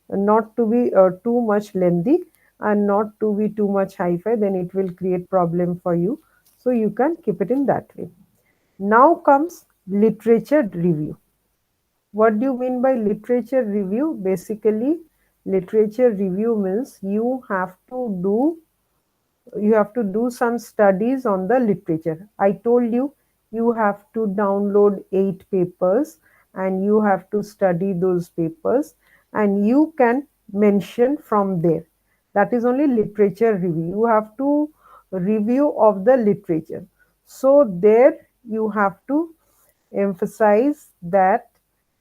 not to be too much lengthy and not to be too much hi-fi, then it will create problem for you. So you can keep it in that way. Now comes literature review. What do you mean by literature review? Basically, literature review means you have to do some studies on the literature. I told you you have to download 8 papers and you have to study those papers and you can mention from there. That is only literature review. You have to review of the literature. So there you have to emphasize that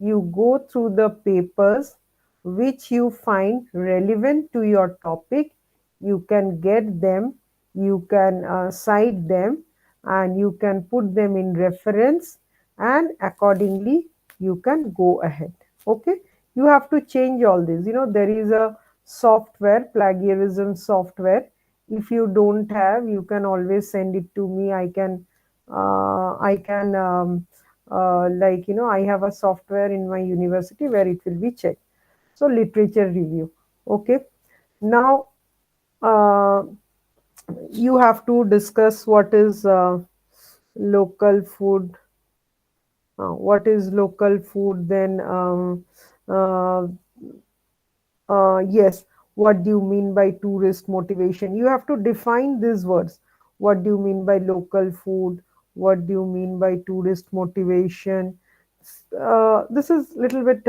you go through the papers which you find relevant to your topic. You can get them, you can cite them, and you can put them in reference, and accordingly you can go ahead. Okay, you have to change all this. There is a software, plagiarism software. If you don't have, you can always send it to me. I have a software in my university where it will be checked. So literature review. Okay, now uh, you have to discuss what is local food. What is local food? Then uh, yes, what do you mean by tourist motivation? You have to define these words. What do you mean by local food? What do you mean by tourist motivation? This is little bit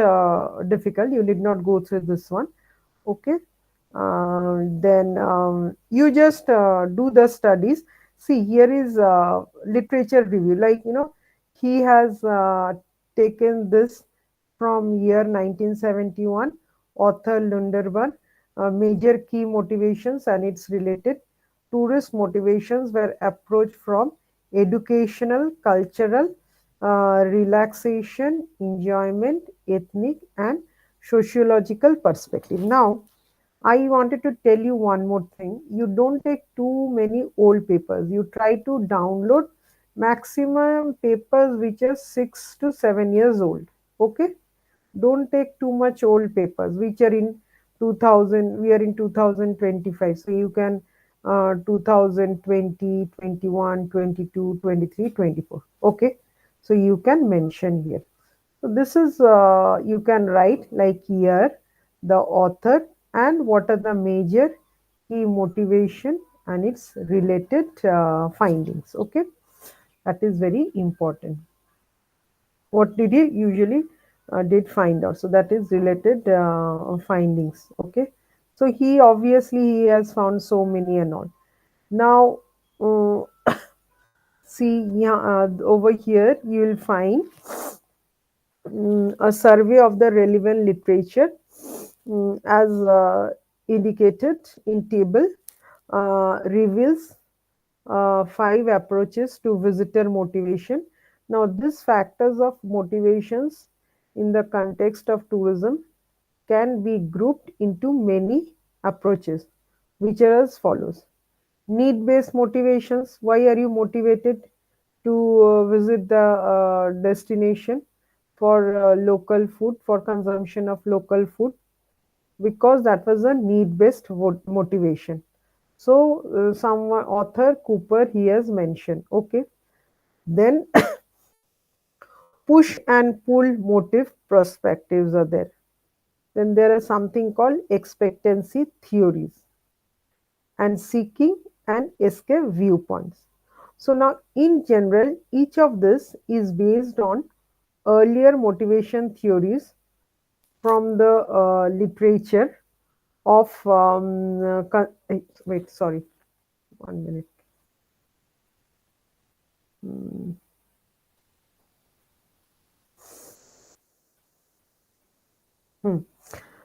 difficult. You did not go through this one. Okay. Then you just do the studies. See, here is literature review. He has taken this from year 1971, author Lunderban, major key motivations and its related. Tourist motivations were approached from educational, cultural, relaxation, enjoyment, ethnic, and sociological perspective. Now, I wanted to tell you one more thing. You don't take too many old papers. You try to download maximum papers which are 6 to 7 years old. Okay? Don't take too much old papers which are in 2000. We are in 2025. So you can 2020, 21, 22, 23, 24. Okay? So you can mention here. So this is you can write like here the author and what are the major key motivation and its related findings. Okay, that is very important. What did he usually did find out? So that is related findings. Okay, so he obviously he has found so many and all. Now see, yeah, over here you will find a survey of the relevant literature as indicated in table reveals 5 approaches to visitor motivation. Now, these factors of motivations in the context of tourism can be grouped into many approaches, which are as follows. Need-based motivations. Why are you motivated to visit the destination? For local food, for consumption of local food, because that was a need-based motivation. So, some author Cooper he has mentioned. Okay, then push and pull motive perspectives are there. Then there is something called expectancy theories and seeking and escape viewpoints. So now in general, each of this is based on earlier motivation theories from the literature of wait, sorry, 1 minute. Hmm. Hmm.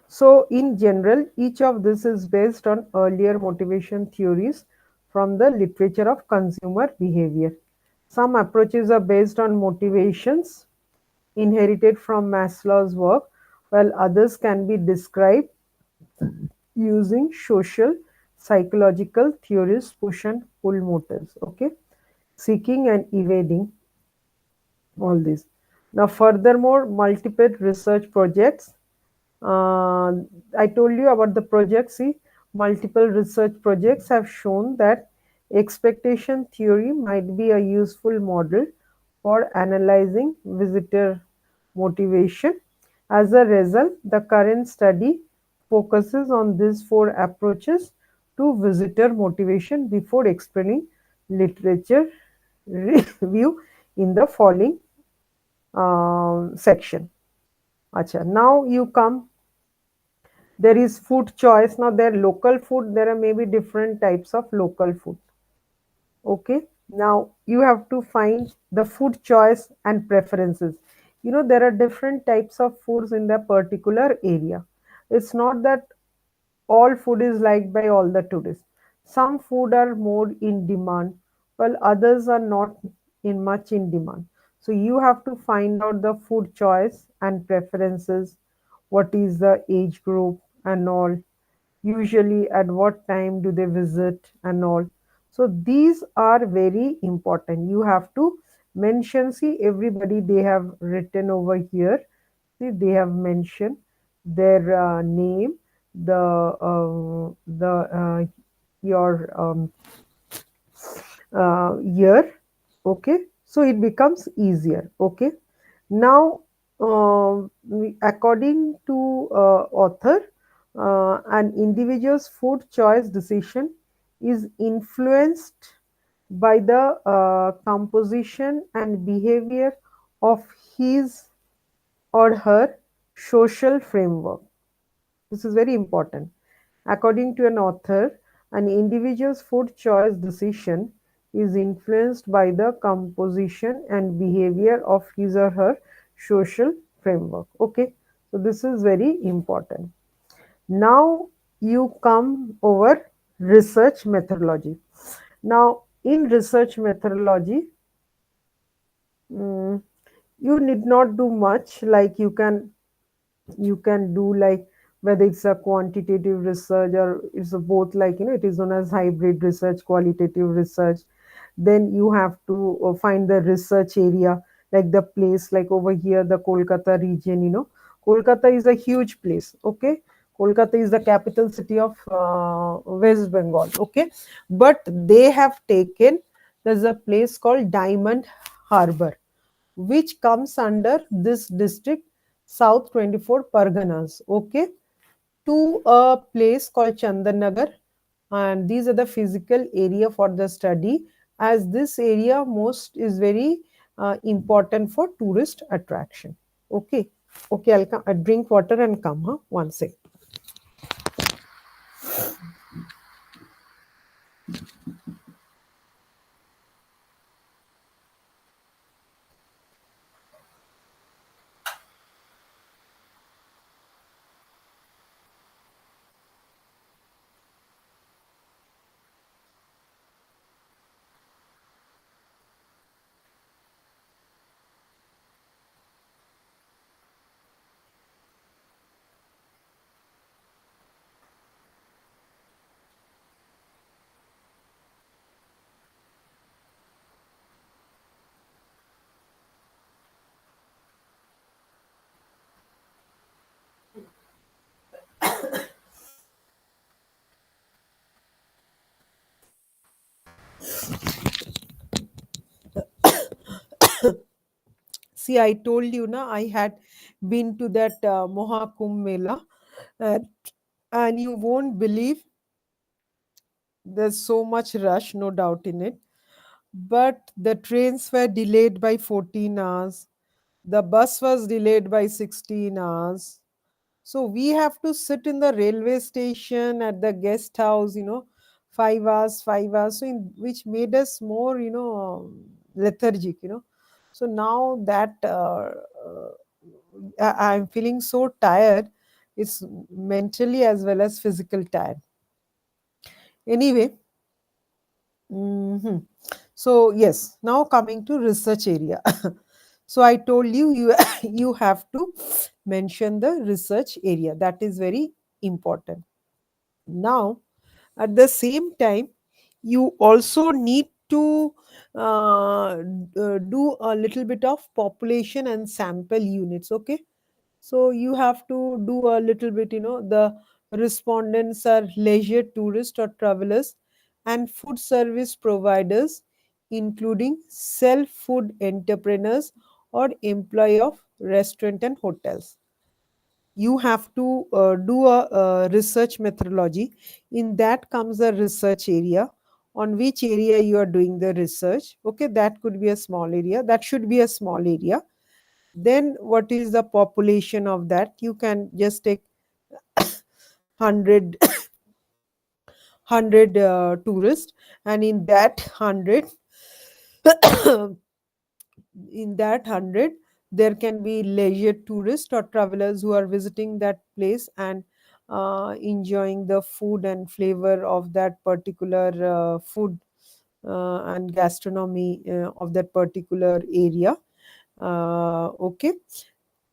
So, in general, each of this is based on earlier motivation theories from the literature of consumer behavior. Some approaches are based on motivations inherited from Maslow's work, while others can be described using social psychological theories, push and pull motives. Okay, seeking and evading all this. Now, furthermore, multiple research projects. Uh, I told you about the project. See, multiple research projects have shown that expectation theory might be a useful model for analyzing visitor motivation. As a result, the current study focuses on these four approaches to visitor motivation before explaining literature review in the following section. Acha, now you come, there is food choice. Now there local food, there are maybe different types of local food. Okay, now you have to find the food choice and preferences. You know, there are different types of foods in the particular area. It's not that all food is liked by all the tourists. Some food are more in demand, while others are not in much in demand. So you have to find out the food choice and preferences, what is the age group and all, usually at what time do they visit and all. So these are very important. You have to mention, see, everybody they have written over here. See, they have mentioned their name, the your year. Okay, so it becomes easier. Okay, now according to author, an individual's food choice decision is influenced by the composition and behavior of his or her social framework. This is very important. According to an author, an individual's food choice decision is influenced by the composition and behavior of his or her social framework. Okay, so this is very important. Now you come over research methodology. Now, in research methodology, mm, you need not do much. Like you can do like whether it's a quantitative research or it's a both, like it is known as hybrid research, qualitative research. Then you have to find the research area, like the place, like over here the Kolkata region. Kolkata is a huge place. Okay, Kolkata is the capital city of West Bengal. Okay, but they have taken, there's a place called Diamond Harbor which comes under this district, South 24 Parganas, okay, to a place called Chandannagar. And these are the physical area for the study, as this area most is very important for tourist attraction. Okay, okay, I'll drink water and come, huh? One sec. See, I told you na, I had been to that Moha Kumbh Mela, uh, and you won't believe there's so much rush, no doubt in it. But the trains were delayed by 14 hours. The bus was delayed by 16 hours. So we have to sit in the railway station at the guest house, 5 hours, 5 hours, so which made us more, lethargic, So now that I'm feeling so tired, it's mentally as well as physical tired. Anyway, mhm. So yes, now coming to research area. So I told you you have to mention the research area. That is very important. Now, at the same time, you also need to do a little bit of population and sample units. Okay, so you have to do a little bit, the respondents are leisure tourists or travelers and food service providers, including self food entrepreneurs or employee of restaurant and hotels. You have to do a research methodology. In that comes a research area, on which area you are doing the research. Okay, that could be a small area, that should be a small area. Then what is the population of that? You can just take 100 tourists, and in that 100 in that 100 there can be leisure tourists or travelers who are visiting that place and enjoying the food and flavor of that particular food and gastronomy of that particular area. Okay,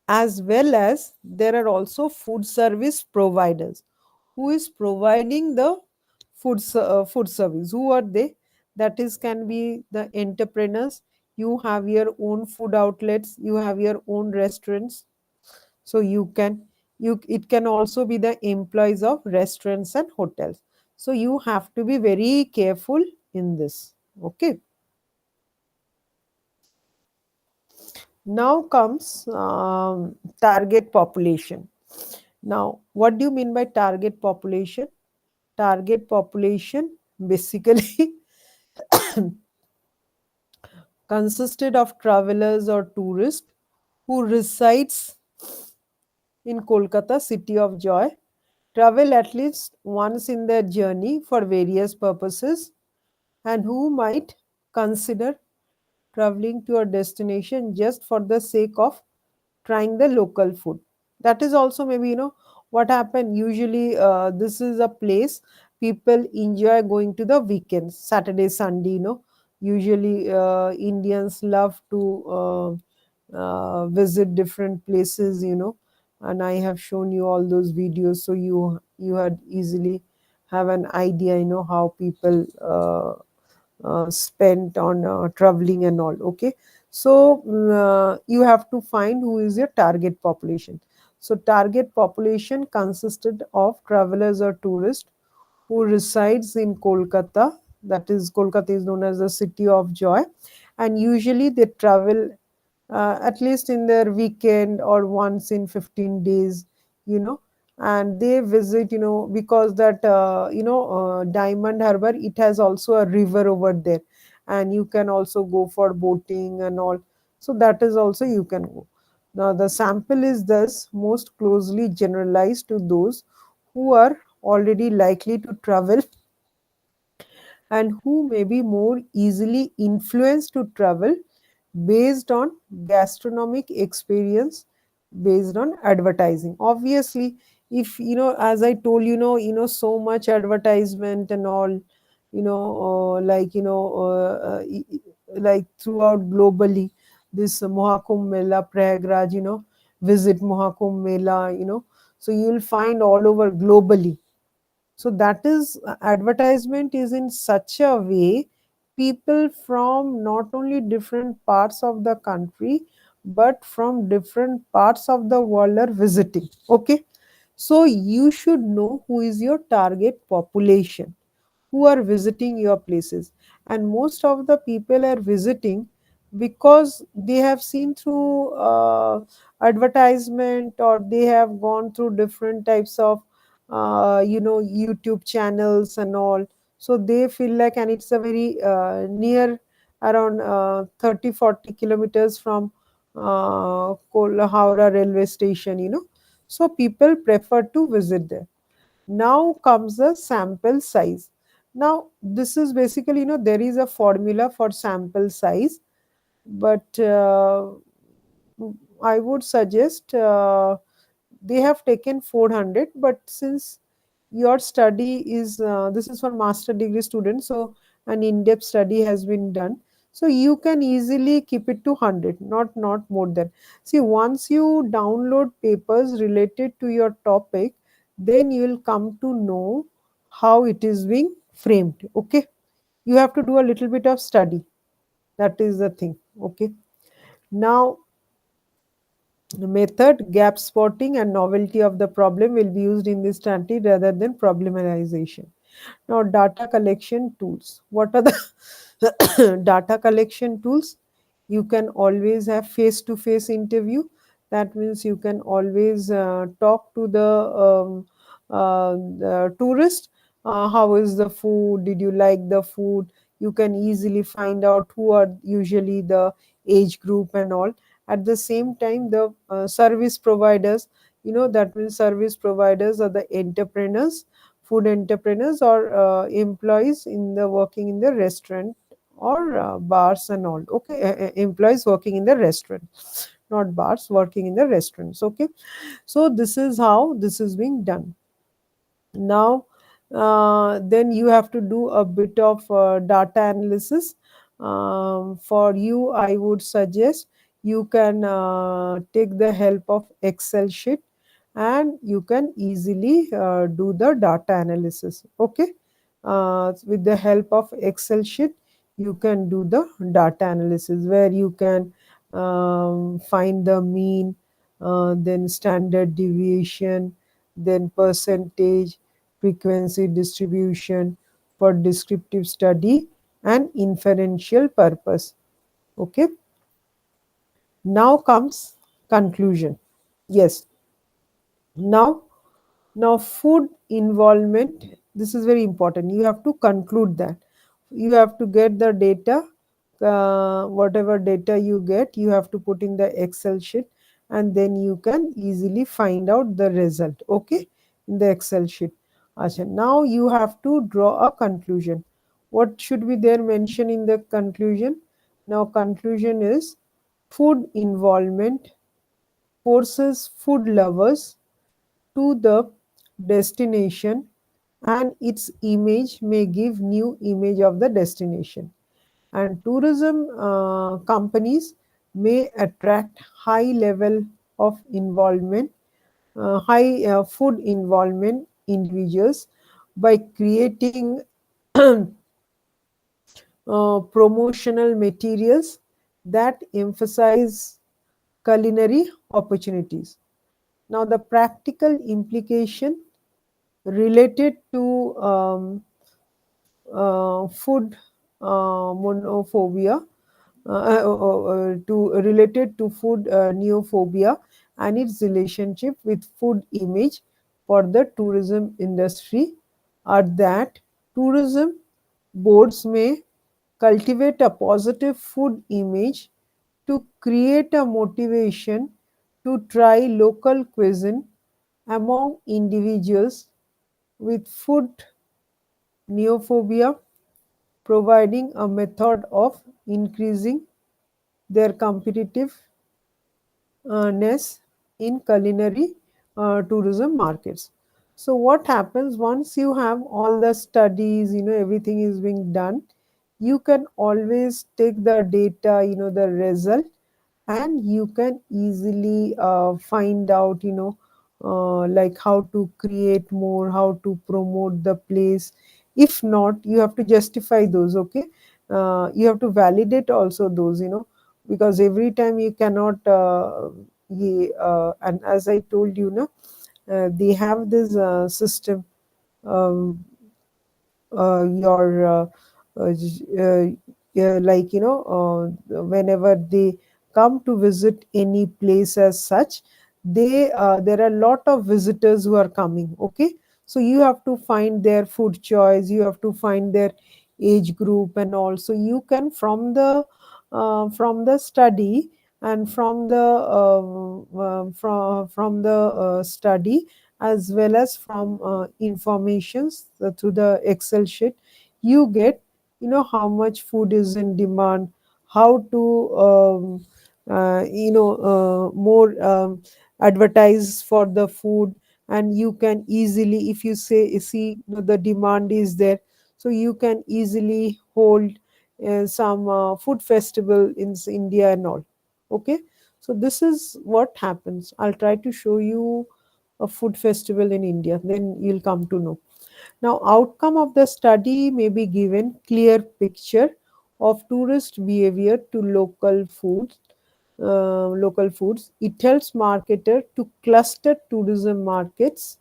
as well as there are also food service providers who is providing the food service. Who are they? That is, can be the entrepreneurs. You have your own food outlets, you have your own restaurants, so you it can also be the employees of restaurants and hotels. So you have to be very careful in this. Okay, now comes target population. Now, what do you mean by target population? Target population basically consisted of travelers or tourists who resides in Kolkata, city of joy, travel at least once in their journey for various purposes, and who might consider traveling to a destination just for the sake of trying the local food. That is also maybe, what happened usually. This is a place people enjoy going to the weekends, Saturday, Sunday. Usually Indians love to visit different places. And I have shown you all those videos, so you had easily have an idea, how people spent on traveling and all. Okay, so you have to find who is your target population. So target population consisted of travelers or tourists who resides in Kolkata. That is, Kolkata is known as the city of joy, and usually they travel at least in their weekend or once in 15 days, you know and they visit, because that Diamond Harbor, it has also a river over there, and you can also go for boating and all. So that is also you can go. Now the sample is thus most closely generalized to those who are already likely to travel and who may be more easily influenced to travel based on gastronomic experience, based on advertising. Obviously, if as I told so much advertisement and all, like throughout globally, this Mohakumbh Mela, Prayagraj, visit Mohakumbh Mela, so you'll find all over globally. So that is, advertisement is in such a way, people from not only different parts of the country but from different parts of the world are visiting. Okay, so you should know who is your target population, who are visiting your places. And most of the people are visiting because they have seen through advertisement, or they have gone through different types of YouTube channels and all. So they feel like, and it's a very near, around 30-40 kilometers from Howrah railway station, so people prefer to visit there. Now comes the sample size. Now this is basically, there is a formula for sample size, but I would suggest, they have taken 400, but since your study is, this is for master degree students, so an in-depth study has been done, so you can easily keep it to 100, not more than. See, once you download papers related to your topic, then you will come to know how it is being framed. Okay, You have to do a little bit of study. That is the thing. Okay. Now, the method, gap spotting, and novelty of the problem will be used in this study rather than problematization. Now, data collection tools. What are the data collection tools? You can always have face-to-face interview. That means you can always talk to the tourist. How is the food? Did you like the food? You can easily find out who are usually the age group and all. At the same time, the service providers, that means service providers are the entrepreneurs, food entrepreneurs, or employees in the working in the restaurant or bars and all. Okay, employees working in the restaurant, not bars, working in the restaurants. Okay, so this is how this is being done. Now, then you have to do a bit of data analysis. For you, I would suggest you can take the help of Excel sheet, and you can easily do the data analysis. Okay, with the help of Excel sheet, you can do the data analysis where you can find the mean, then standard deviation, then percentage, frequency distribution for descriptive study and inferential purpose. Okay, now comes conclusion. Yes, now food involvement, this is very important. You have to conclude that. You have to get the data, whatever data you get, you have to put in the Excel sheet, and then you can easily find out the result. Okay, in the Excel sheet. Acha, now you have to draw a conclusion. What should be there mentioned in the conclusion? Now, conclusion is food involvement forces food lovers to the destination, and its image may give new image of the destination, and tourism companies may attract high level of involvement, high food involvement individuals by creating promotional materials that emphasize culinary opportunities. Now, the practical implication related to food monophobia, to related to food neophobia and its relationship with food image for the tourism industry are that tourism boards may cultivate a positive food image to create a motivation to try local cuisine among individuals with food neophobia, providing a method of increasing their competitiveness in culinary tourism markets. So what happens once you have all the studies, everything is being done, you can always take the data, the result, and you can easily find out, like how to create more, how to promote the place. If not, you have to justify those. Okay, you have to validate also those, because every time you cannot and as I told you, they have this system, um, your like, whenever they come to visit any place as such, there are a lot of visitors who are coming. Okay, so you have to find their food choice, you have to find their age group and all. So you can from the study, and from the study, as well as from informations through the Excel sheet, you get, how much food is in demand, how to more advertise for the food. And you can easily, if you say see, the demand is there, so you can easily hold some food festival in India and all. Okay, so this is what happens. I'll try to show you a food festival in India, then you'll come to know. Now, outcome of the study may be given clear picture of tourist behavior to local foods. It helps marketer to cluster tourism markets.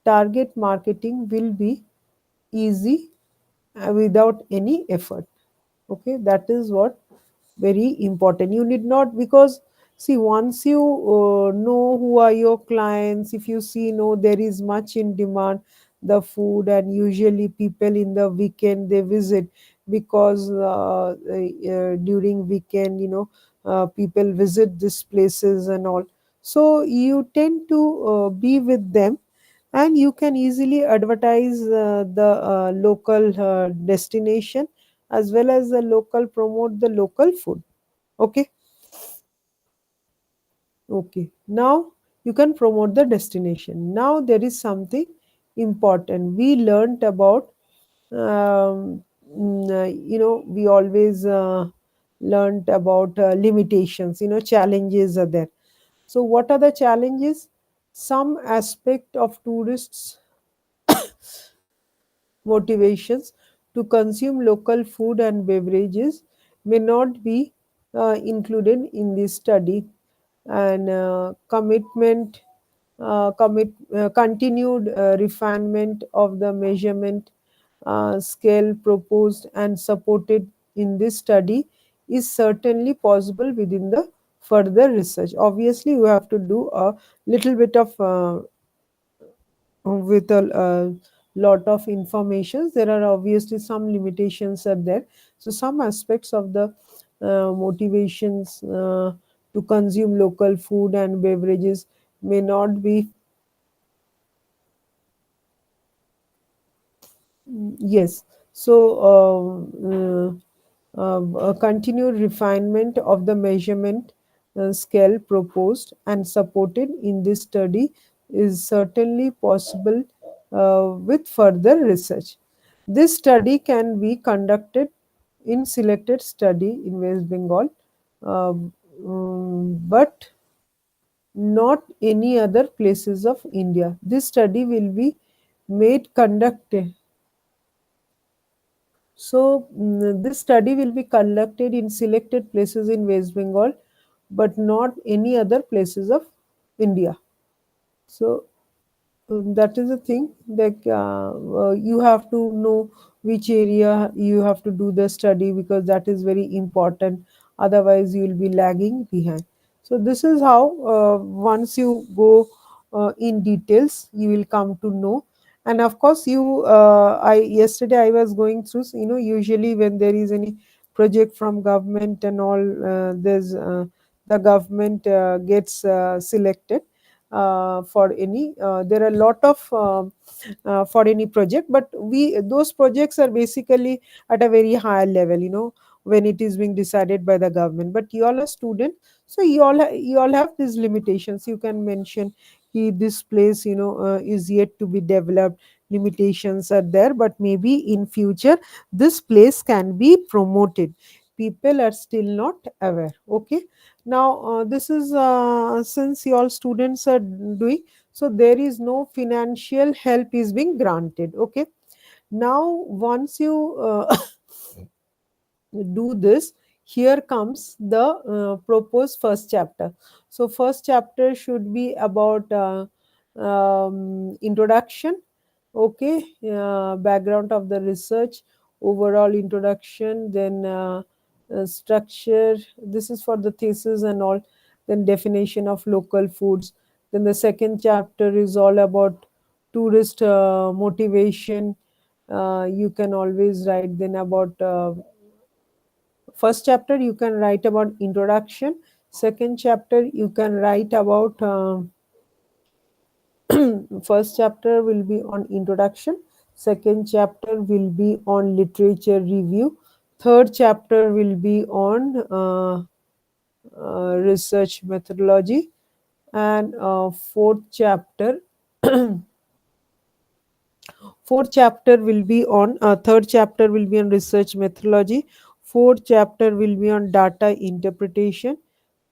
Target marketing will be easy without any effort. Okay, that is what very important. You need not, because see, once you know who are your clients, if you see, no, there is much in demand the food, and usually people in the weekend they visit, because during weekend, people visit these places and all. So you tend to be with them, and you can easily advertise the local destination, as well as the local, promote the local food. Okay. Okay, now you can promote the destination. Now there is something important we learned about. We always learned about limitations, challenges are there. So what are the challenges? Some aspect of tourists motivations to consume local food and beverages may not be included in this study. And continued refinement of the measurement scale proposed and supported in this study is certainly possible within the further research. Obviously you have to do a little bit of with a lot of informations. There are obviously some limitations are there. So some aspects of the motivations to consume local food and beverages may not be. Yes. So, a continued refinement of the measurement scale proposed and supported in this study is certainly possible with further research. This study can be conducted in selected study in West Bengal, but not any other places of India. This study will be made conducted. So, this study will be conducted in selected places in West Bengal, but not any other places of India. So, that is the thing, like you have to know which area you have to do the study, because that is very important. Otherwise, you will be lagging behind. So, this is how once you go in details, you will come to know. And of course, I yesterday I was going through. Usually when there is any project from government and all, there's the government gets selected for any there are a lot of for any project, but we those projects are basically at a very high level, when it is being decided by the government. But you all are student, so you all have these limitations. You can mention this place, is yet to be developed, limitations are there, but maybe in future this place can be promoted. People are still not aware. Okay. Now, this is since you all students are doing, so there is no financial help is being granted. Okay. Now, once you do this, here comes the proposed first chapter. So first chapter should be about introduction. Okay. Background of the research, overall introduction, then structure, this is for the thesis and all, then definition of local foods. Then the second chapter is all about tourist motivation. You can always write then about first chapter you can write about introduction, second chapter you can write about first chapter will be on introduction, second chapter will be on literature review, third chapter will be on research methodology, and fourth chapter will be on third chapter will be on research methodology, fourth chapter will be on data interpretation,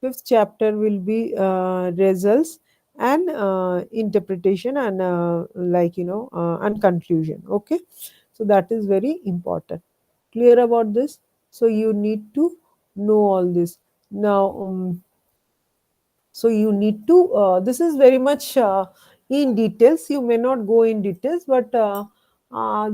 fifth chapter will be results, and interpretation and and conclusion. Okay, so that is very important. Clear about this? So you need to know all this now. So you need to this is very much in details. You may not go in details, but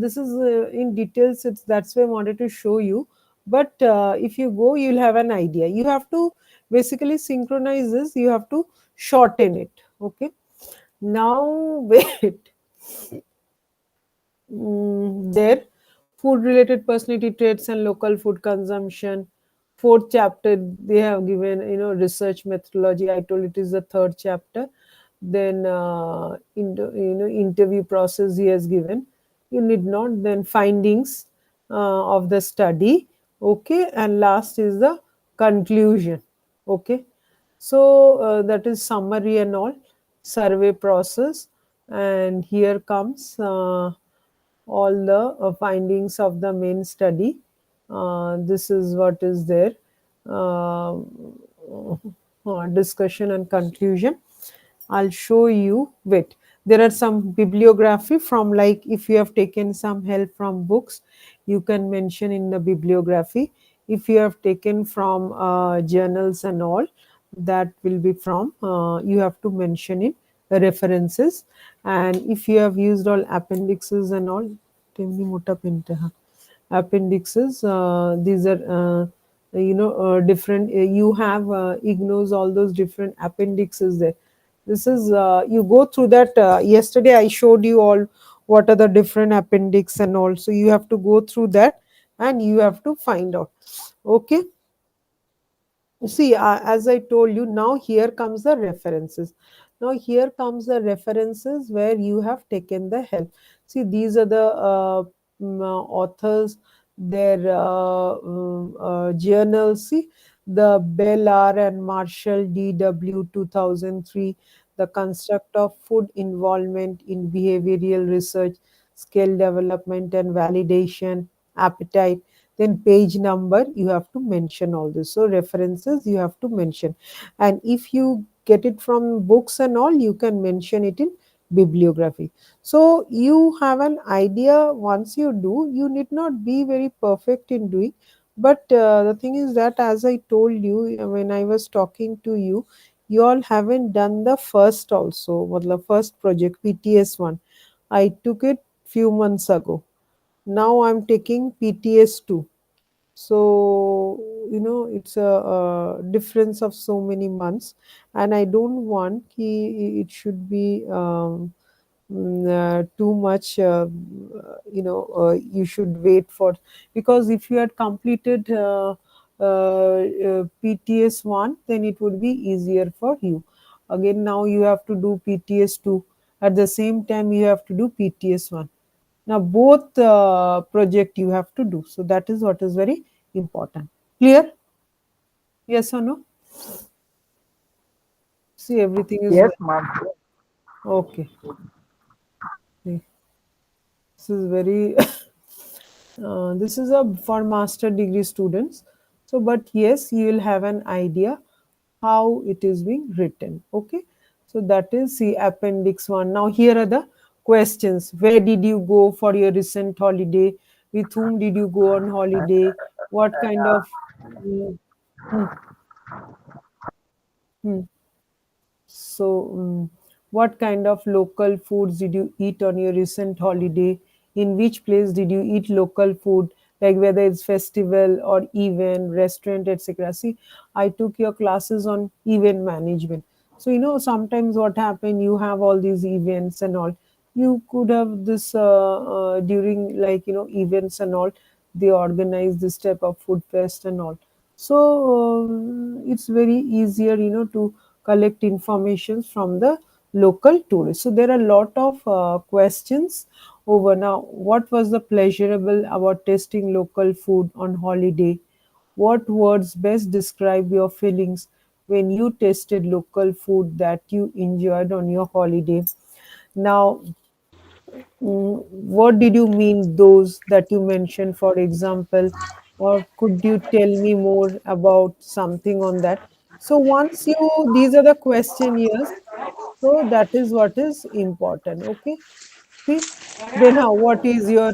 this is in details. That's why I wanted to show you. But if you go, you'll have an idea. You have to basically synchronize this. You have to shorten it. Okay, now wait. There, food related personality traits and local food consumption. Fourth chapter, they have given, research methodology. I told it is the third chapter. Then interview process he has given. You need not. Then findings of the study. Okay, and last is the conclusion. Okay, so that is summary and all, survey process. And here comes all the findings of the main study. This is what is there. Uh, Discussion and conclusion. I'll show you. Wait, there are some bibliography from, like, if you have taken some help from books, you can mention in the bibliography. If you have taken from journals and all, that will be from, you have to mention in the references. And if you have used all appendixes and all, temni mota pen hai, appendixes, these are different, you have ignores all those different appendixes there. This is, you go through that. Yesterday I showed you all what are the different appendix and all, so you have to go through that and you have to find out. Okay, see, as I told you, now here comes the references. Now here comes the references where you have taken the help. See, these are the authors, their journals. See, the Bell R and Marshall DW 2003, the construct of food involvement in behavioral research, skill development and validation, appetite. Then page number, you have to mention all this. So references you have to mention. And if you get it from books and all, you can mention it in bibliography. So you have an idea. Once you do, you need not be very perfect in doing. But the thing is that, as I told you when I was talking to you, you all haven't done the first also, well, the first project, PTS-1. I took it few months ago. Now I'm taking PTS-2. So it's a difference of so many months, and I don't want it should be too much. You should wait for, because if you had completed PTS-1, then it would be easier for you. Again, now you have to do PTS-2. At the same time, you have to do PTS-1. Now both project you have to do. So that is what is very important. Clear? Yes or no? See, everything is Yes, well. ma'am. Okay. See, this is very this is a for master degree students. So, but yes, you will have an idea how it is being written. Okay. So that is, see, appendix 1. Now here are the questions. Where did you go for your recent holiday? With whom did you go on holiday? What kind of mm, hmm, hmm. So, what kind of local foods did you eat on your recent holiday? In which place did you eat local food? Like whether it's festival or event, restaurant, etc. See, I took your classes on event management. So, sometimes what happen, you have all these events and all. You could have this during, like, events and all. They organize this type of food fest and all. So it's very easier, to collect information from the local tourists. So there are a lot of questions over. Now, what was the pleasurable about tasting local food on holiday? What words best describe your feelings when you tasted local food that you enjoyed on your holiday? Now, what did you mean those that you mentioned, for example, or could you tell me more about something on that? So once you, these are the questionnaires. So that is what is important. Okay. See, then how, what is your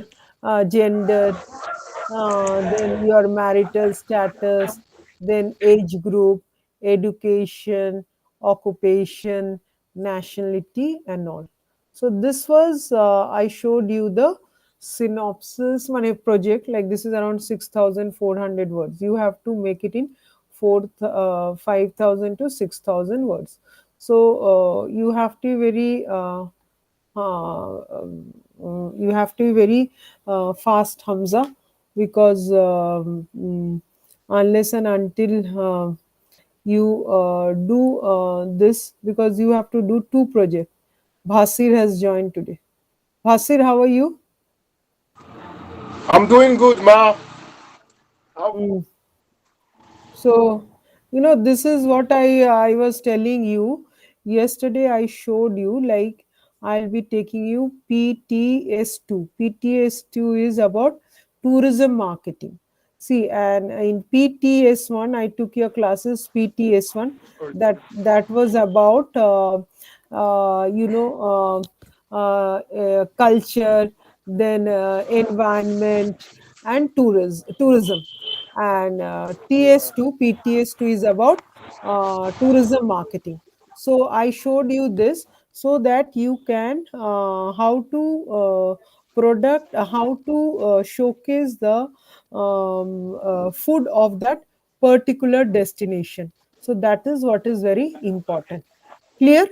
gender, then your marital status, then age group, education, occupation, nationality, and all. So this was, I showed you the synopsis on a project, like this is around 6,400 words. You have to make it in 5,000 to 6,000 words. So you have to be very you have to be very fast, Hamza, because unless and until you do this, because you have to do two projects. Bhasir has joined today. Bhasir, how are you? I'm doing good, ma. How? Mm. So, this is what I was telling you yesterday. I showed you, like, I'll be taking you PTS-2. PTS-2 is about tourism marketing. See, and in PTS-1, I took your classes PTS-1. Okay. That was about culture, then environment, and tourism. And TS2, PTS2 is about tourism marketing. So I showed you this so that you can how to how to showcase the food of that particular destination. So that is what is very important. Clear?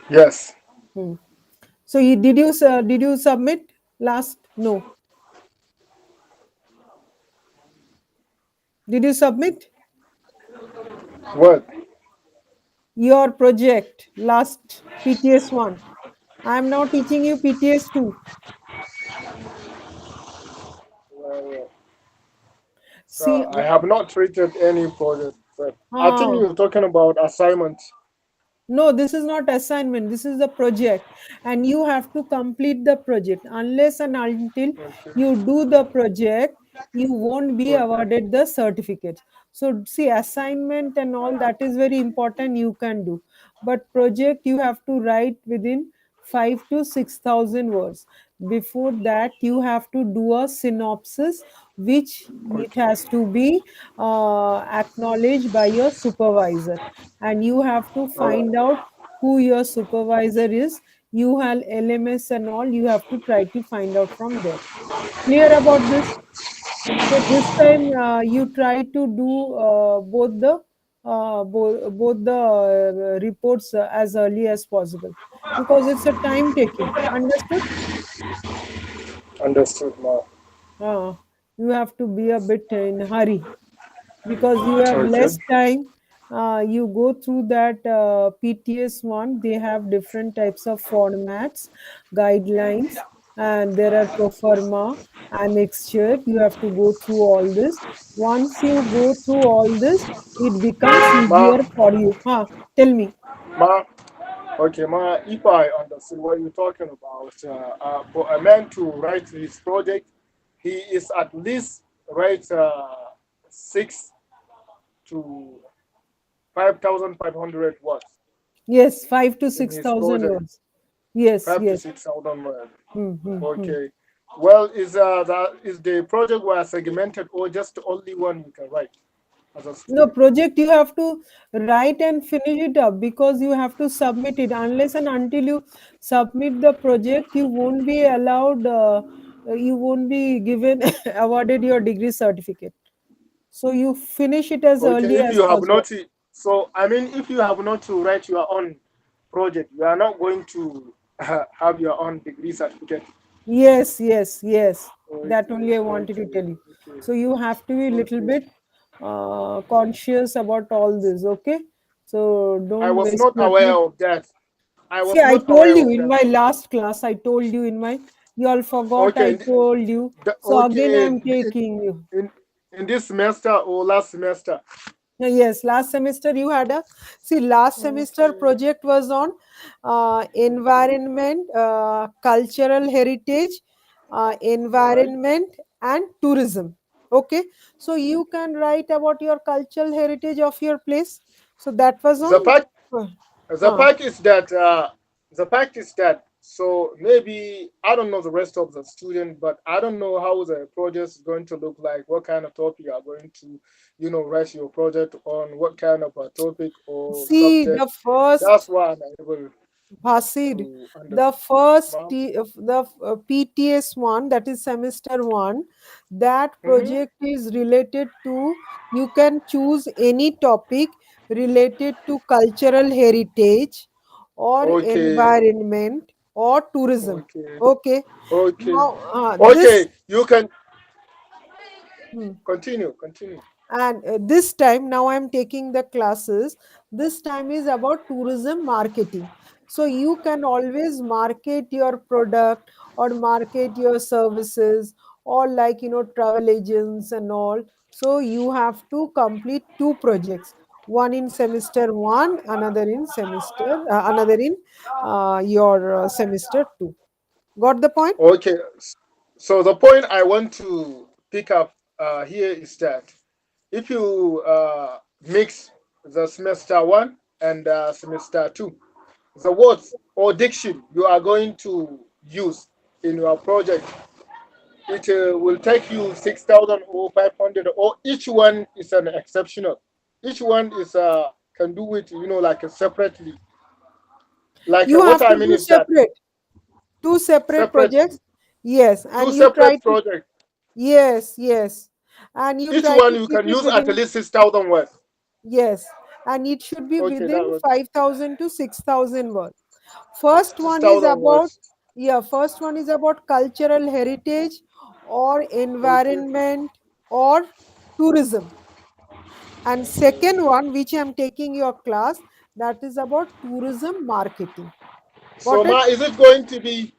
Yes. Hmm. So did you submit last? No. Did you submit What? your project last PTS1? I am now teaching you PTS2. Uh, See, I have not treated any project, but I think uh, you're talking about assignment. no, this is not assignment. This is the project, and you have to complete the project. Unless and until Okay. you do the project, you won't be Okay. awarded the certificate. So, see, assignment and all that is very important. You can do, but project you have to write within 5 to 6,000 words. Before that, you have to do a synopsis, which it Okay. has to be acknowledged by your supervisor, and you have to All right. find out who your supervisor is. You have LMS and all, you have to try to find out from there. Clear about this? So this time you try to do both the reports as early as possible, because it's a time taking. Understood? Understood, ma. uh, you have to be a bit in hurry, because you have Okay. less time. You go through that PTS1, they have different types of formats, guidelines, and there are pro forma, annexure. You have to go through all this. Once you go through all this, it becomes Ma, easier for you. Huh? Tell me. ma. Okay, ma. If I understood what you're talking about, for a man to write his project, he is at least write 6 to 5,500 words Yes, five to in six his thousand project. words. Yes, Five to yes. six thousand words. Hmm, hmm, hmm. Okay. Well, is the project was segmented or just only one you can write as a No, student? project you have to write and finish it up, because you have to submit it. Unless and until you submit the project, you won't be allowed, you won't be given, awarded your degree certificate. So you finish it as Okay, early if as you have possible. not, so I mean, if you have not to write your own project, you are not going to have your own degree certificate. Yes, yes, yes. That Okay, only I wanted to okay, tell you. okay, So you have to be a little okay. bit conscious about all this, okay? So I don't was waste not your aware time. of that. I See, was I not told aware you of in that. my last class, I told you in my, you all forgot Okay, I told you. So again, okay. I'm taking you. In, in this semester or last semester. Yes, last semester you had a, see, last semester Okay, project was on okay. environment, cultural heritage, All right. environment, and tourism. Okay, so you can write about your cultural heritage of your place. So that was The on. fact, uh, the uh, fact is that, so maybe I don't know the rest of the student, but I don't know how the project is going to look like. What kind of topic you are going to, write your project on? What kind of a topic or See, subject? the first That's why I'm able Basid, to the understand. first Ma'am. PTS-1, that is semester one, that Mm-hmm. project is related to, you can choose any topic related to cultural heritage or Okay, environment or tourism. okay, Okay. okay, Now, this okay. You can hmm. continue. And this time, now I'm taking the classes. This time is about tourism marketing. So you can always market your product or market your services, or like, travel agents and all. So you have to complete two projects, one in semester one, another in your semester two. Got the point? Okay, so the point I want to pick up here is that if you mix the semester one and semester two, the words or diction you are going to use in your project, it will take you 6,000 or 500, or each one is an exceptional. Each one is can do it, like separately. Like You what have I to mean do is that separate, two separate separately, projects. Yes, two and you try separate to. projects. Yes, yes. And you Each try one to you keep can it use at within, least 6,000 words. yes. And it should be Okay, within that was 5,000 to 6,000 words. First one is 6,000 about, words. yeah, first one is about cultural heritage or Okay. environment or tourism. And second one, which I'm taking your class, that is about tourism marketing. So, Got it? Ma, is it going to be,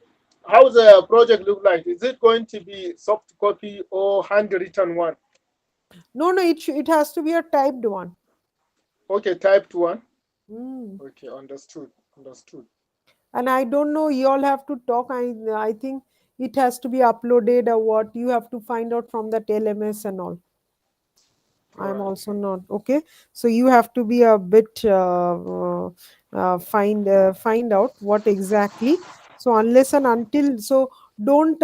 how the project look like? Is it going to be soft copy or handwritten one? No, no, it has to be a typed one. Okay, typed one. Hmm. Okay, understood. Understood. And I don't know, you all have to talk. I think it has to be uploaded, or what you have to find out from that LMS and all. I'm Right. also not okay. So you have to be a bit find out what exactly. So unless and until, so don't,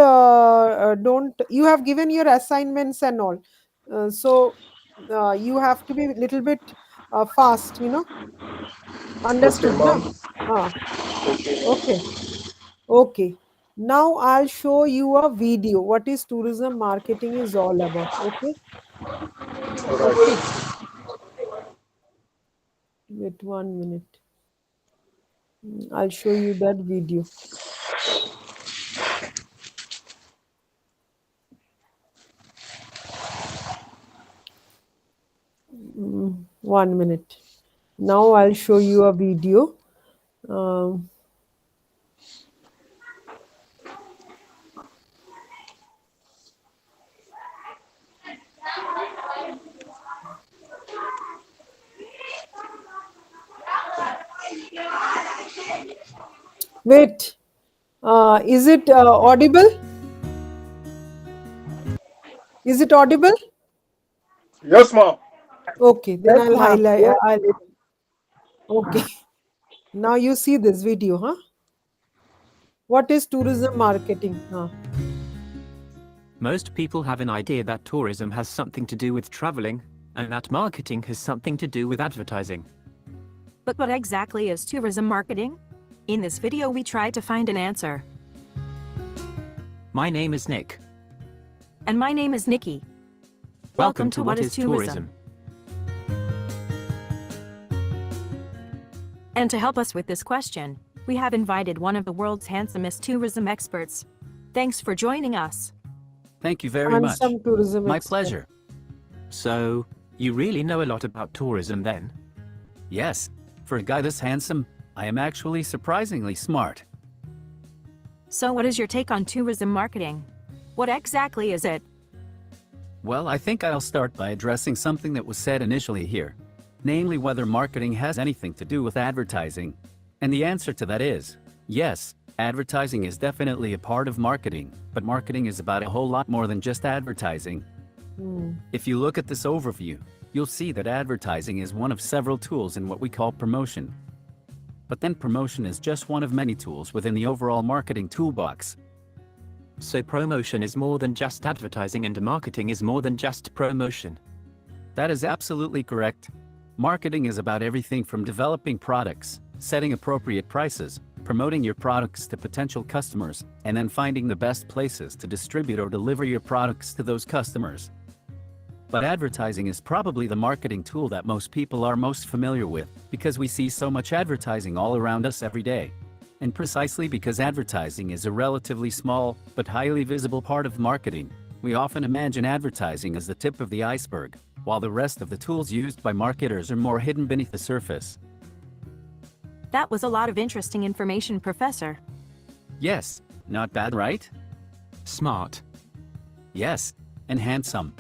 you have given your assignments and all. So you have to be a little bit fast. Okay, Understood, na? ma'am. Ah, Okay. okay. Okay. Now I'll show you a video. What is tourism marketing is all about. Okay. All Okay. right. Wait 1 minute. I'll show you that video. 1 minute. Now I'll show you a video. Um, Wait. Is it audible? Is it audible? Yes, ma'am. Okay. Then Yes, I'll ma'am. highlight. Yes. I'll. Okay. Now you see this video, huh? What is tourism marketing? Huh? Most people have an idea that tourism has something to do with traveling, and that marketing has something to do with advertising. But what exactly is tourism marketing? In this video we try to find an answer. My name is Nick. And my name is Nikki. Welcome to What is Tourism? And to help us with this question, we have invited one of the world's handsomest tourism experts. Thanks for joining us. Thank you very And much. some tourism My expert. pleasure. So, you really know a lot about tourism then? Yes. For a guy this handsome, I am actually surprisingly smart. So what is your take on tourism marketing? What exactly is it? Well, I think I'll start by addressing something that was said initially here, namely whether marketing has anything to do with advertising. And the answer to that is, yes, advertising is definitely a part of marketing, but marketing is about a whole lot more than just advertising. If you look at this overview, you'll see that advertising is one of several tools in what we call promotion. But then promotion is just one of many tools within the overall marketing toolbox. So promotion is more than just advertising and marketing is more than just promotion. That is absolutely correct. Marketing is about everything from developing products, setting appropriate prices, promoting your products to potential customers, and then finding the best places to distribute or deliver your products to those customers. But advertising is probably the marketing tool that most people are most familiar with, because we see so much advertising all around us every day. And precisely because advertising is a relatively small, but highly visible part of marketing, we often imagine advertising as the tip of the iceberg, while the rest of the tools used by marketers are more hidden beneath the surface. That was a lot of interesting information, Professor. Yes, not bad, right? Smart. Yes, and handsome.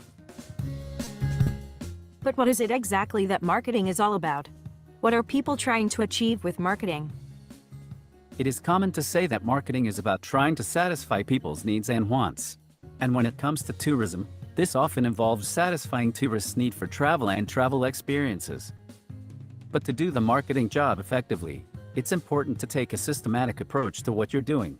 But what is it exactly that marketing is all about? What are people trying to achieve with marketing? It is common to say that marketing is about trying to satisfy people's needs and wants. And when it comes to tourism, this often involves satisfying tourists' need for travel and travel experiences. But to do the marketing job effectively, it's important to take a systematic approach to what you're doing.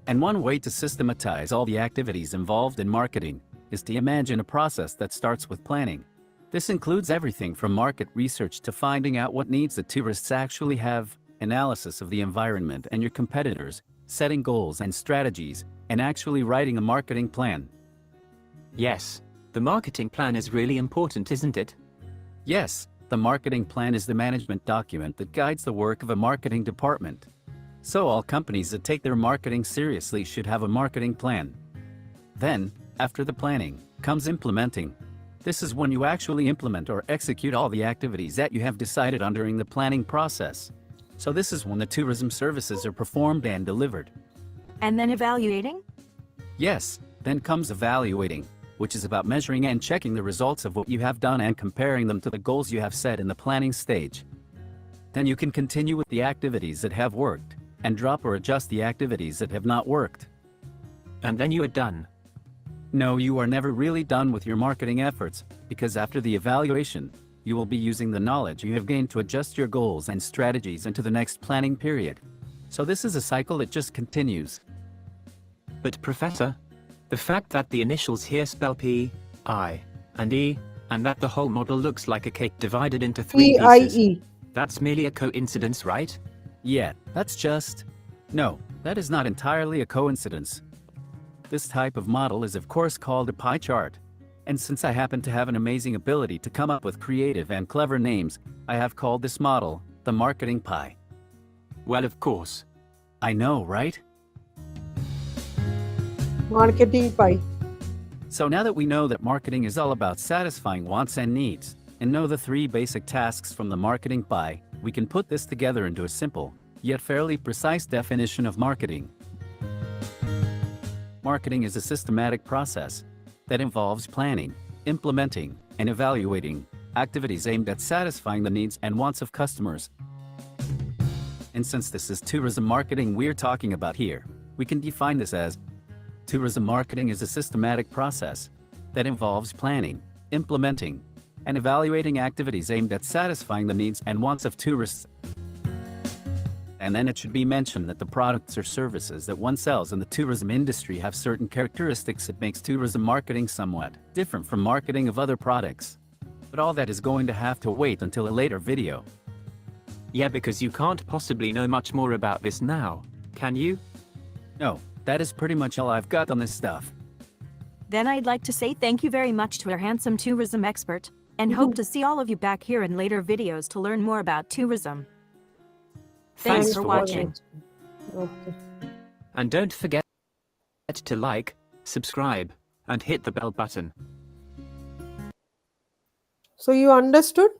And one way to systematize all the activities involved in marketing is to imagine a process that starts with planning. This includes everything from market research to finding out what needs the tourists actually have, analysis of the environment and your competitors, setting goals and strategies, and actually writing a marketing plan. Yes, the marketing plan is really important, isn't it? Yes, the marketing plan is the management document that guides the work of a marketing department. So all companies that take their marketing seriously should have a marketing plan. Then, after the planning, comes implementing. This is when you actually implement or execute all the activities that you have decided on during the planning process. So this is when the tourism services are performed and delivered. And then evaluating? Yes, then comes evaluating, which is about measuring and checking the results of what you have done and comparing them to the goals you have set in the planning stage. Then you can continue with the activities that have worked, and drop or adjust the activities that have not worked. And then you are done. No, you are never really done with your marketing efforts, because after the evaluation, you will be using the knowledge you have gained to adjust your goals and strategies into the next planning period. So this is a cycle that just continues. But Professor, the fact that the initials here spell P, I, and E, and that the whole model looks like a cake divided into 3 pieces, PIE. that's merely a coincidence, right? Yeah, that's just... No, that is not entirely a coincidence. This type of model is of course called a pie chart. And since I happen to have an amazing ability to come up with creative and clever names, I have called this model the marketing pie. Well, of course. I know, right? Marketing pie. So now that we know that marketing is all about satisfying wants and needs, and know the 3 basic tasks from the marketing pie, we can put this together into a simple, yet fairly precise definition of marketing. Marketing is a systematic process that involves planning, implementing, and evaluating activities aimed at satisfying the needs and wants of customers. And since this is tourism marketing we're talking about here, we can define this as tourism marketing is a systematic process that involves planning, implementing, and evaluating activities aimed at satisfying the needs and wants of tourists. And then it should be mentioned that the products or services that one sells in the tourism industry have certain characteristics that makes tourism marketing somewhat different from marketing of other products. But all that is going to have to wait until a later video. Yeah, because you can't possibly know much more about this now, can you? No, that is pretty much all I've got on this stuff. Then I'd like to say thank you very much to our handsome tourism expert, and hope to see all of you back here in later videos to learn more about tourism. Thanks for watching. Okay. And don't forget to like, subscribe, and hit the bell button. So you understood?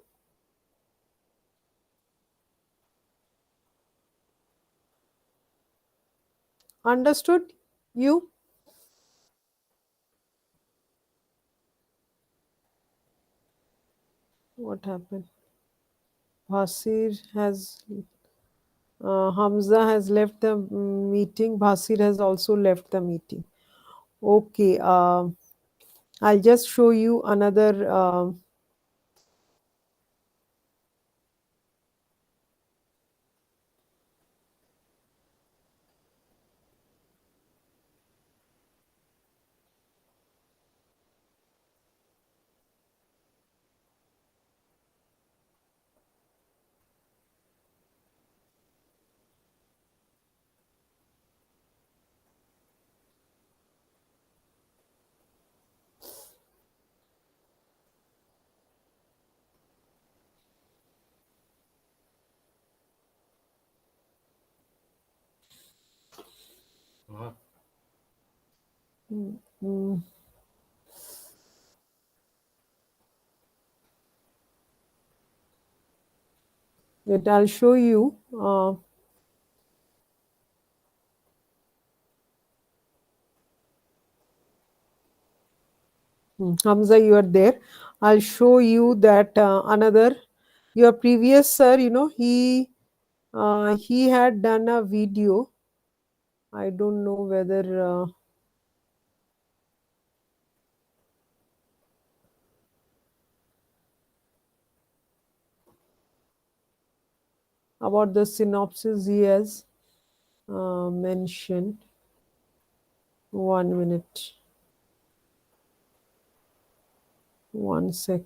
Understood? You? What happened? Bhasir has... Hamza has left the meeting. Bhasir has also left the meeting. Okay. I'll just show you another. Mm, that I'll show you. Hamza, you are there. I'll show you that another. Your previous sir, he had done a video. I don't know whether about the synopsis he has mentioned. 1 minute. One sec.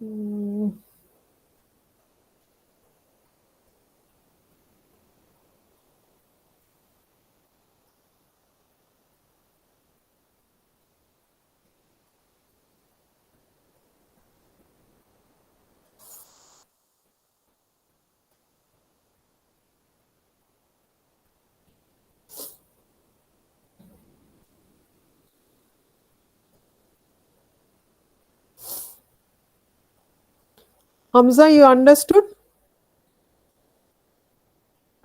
Mm, Hamza, you understood?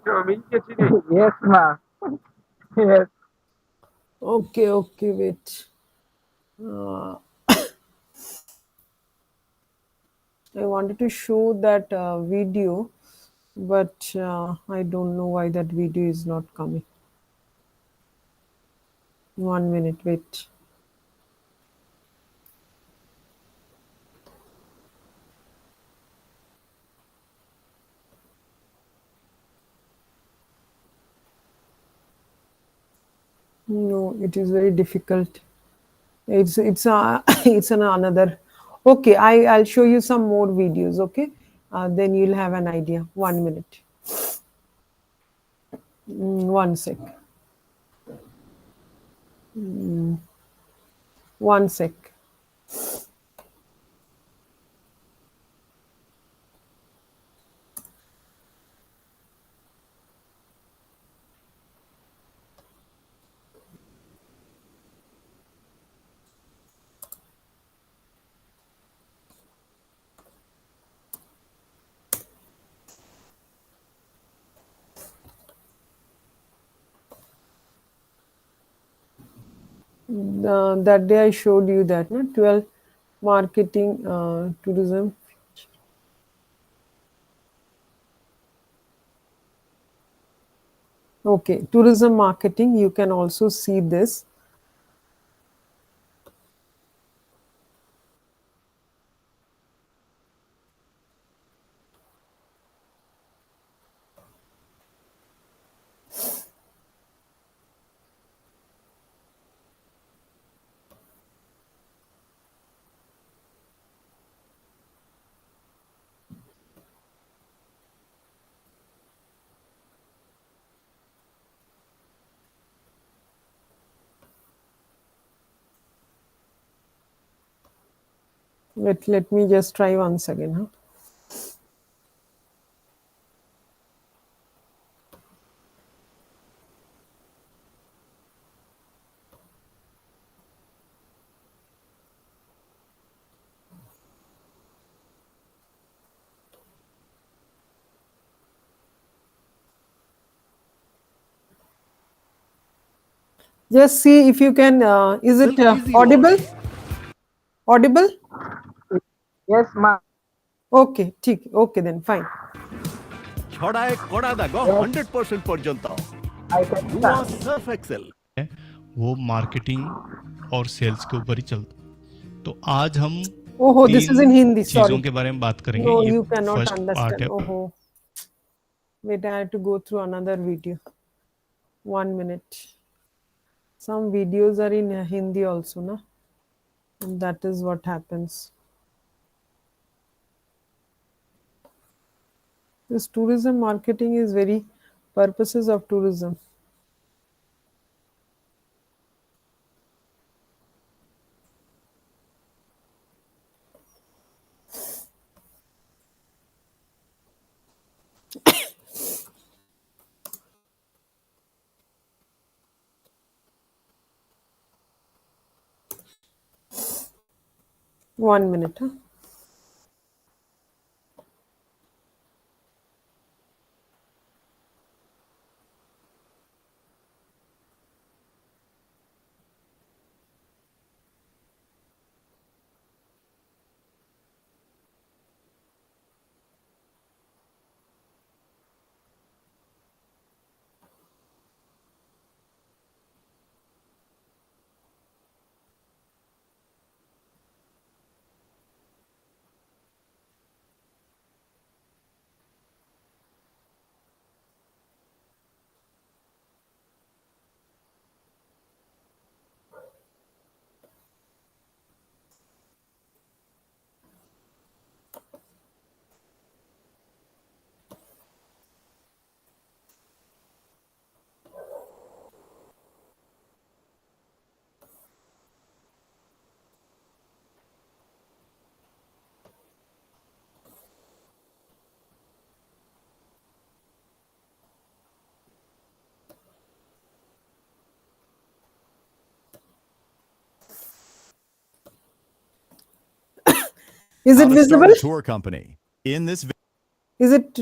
Yes, ma. Yes. Okay, okay, wait. Uh, I wanted to show that video, but I don't know why that video is not coming. 1 minute, wait. No, it is very difficult. It's it's an another. Okay, I'll show you some more videos. Okay, then you'll have an idea. 1 minute. One sec. One sec. That day I showed you that, no? 12 marketing, tourism. Okay, tourism marketing. You can also see this. Let me just try once again. Huh? Just see if you can. Is it audible? Audible? Yes, ma. Okay, ठीक. Okay then, fine. ଛଡ଼ାଏ କଡ଼ା ଦାଗ Yes. 100% ପର୍ଯ୍ୟନ୍ତ I can हुआ start. Surf Excel. वो marketing और sales के ऊपर ही चलता। तो आज हम Oh, this is in 3 Hindi. चीज़ों Sorry. के बारे में बात करेंगे। No, ये you cannot first part understand. है। Oh, wait, I have to go through another video. 1 minute. Some videos are in Hindi also, na? And that is what happens. This tourism marketing is very purposes of tourism. One minute, huh? Is How it to start visible? a tour company. In this Is it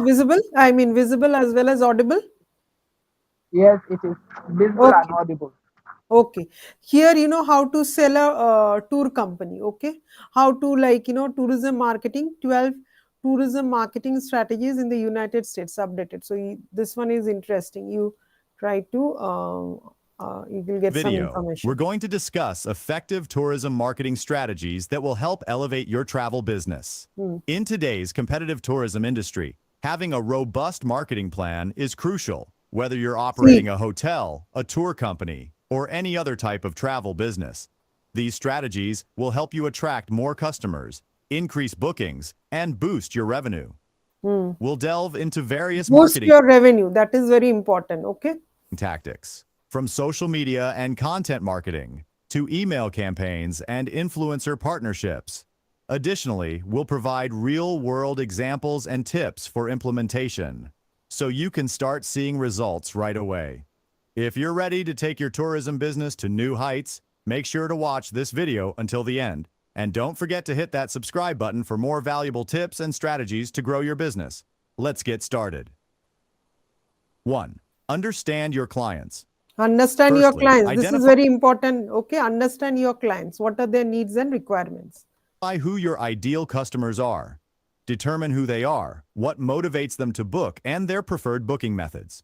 visible? I mean, visible as well as audible? Yes, it is visible and Okay. audible. Okay. Here, how to sell a tour company. Okay. How to, tourism marketing, 12 tourism marketing strategies in the United States updated. So this one is interesting. You try to, you will get some video, we're information. going to discuss effective tourism marketing strategies that will help elevate your travel business. In today's competitive tourism industry, having a robust marketing plan is crucial, whether you're operating a hotel, a tour company, or any other type of travel business. These strategies will help you attract more customers, increase bookings, and boost your revenue. We'll delve into various Boost marketing your revenue. That is very important. Okay. tactics, from social media and content marketing to email campaigns and influencer partnerships. Additionally, we'll provide real-world examples and tips for implementation, so you can start seeing results right away. If you're ready to take your tourism business to new heights, make sure to watch this video until the end, and don't forget to hit that subscribe button for more valuable tips and strategies to grow your business. Let's get started. 1. Understand your clients. Understand your Firstly, clients. This is identify very important. Okay. Understand your clients. What are their needs and requirements? who your ideal customers are. Determine who they are, what motivates them to book, and their preferred booking methods.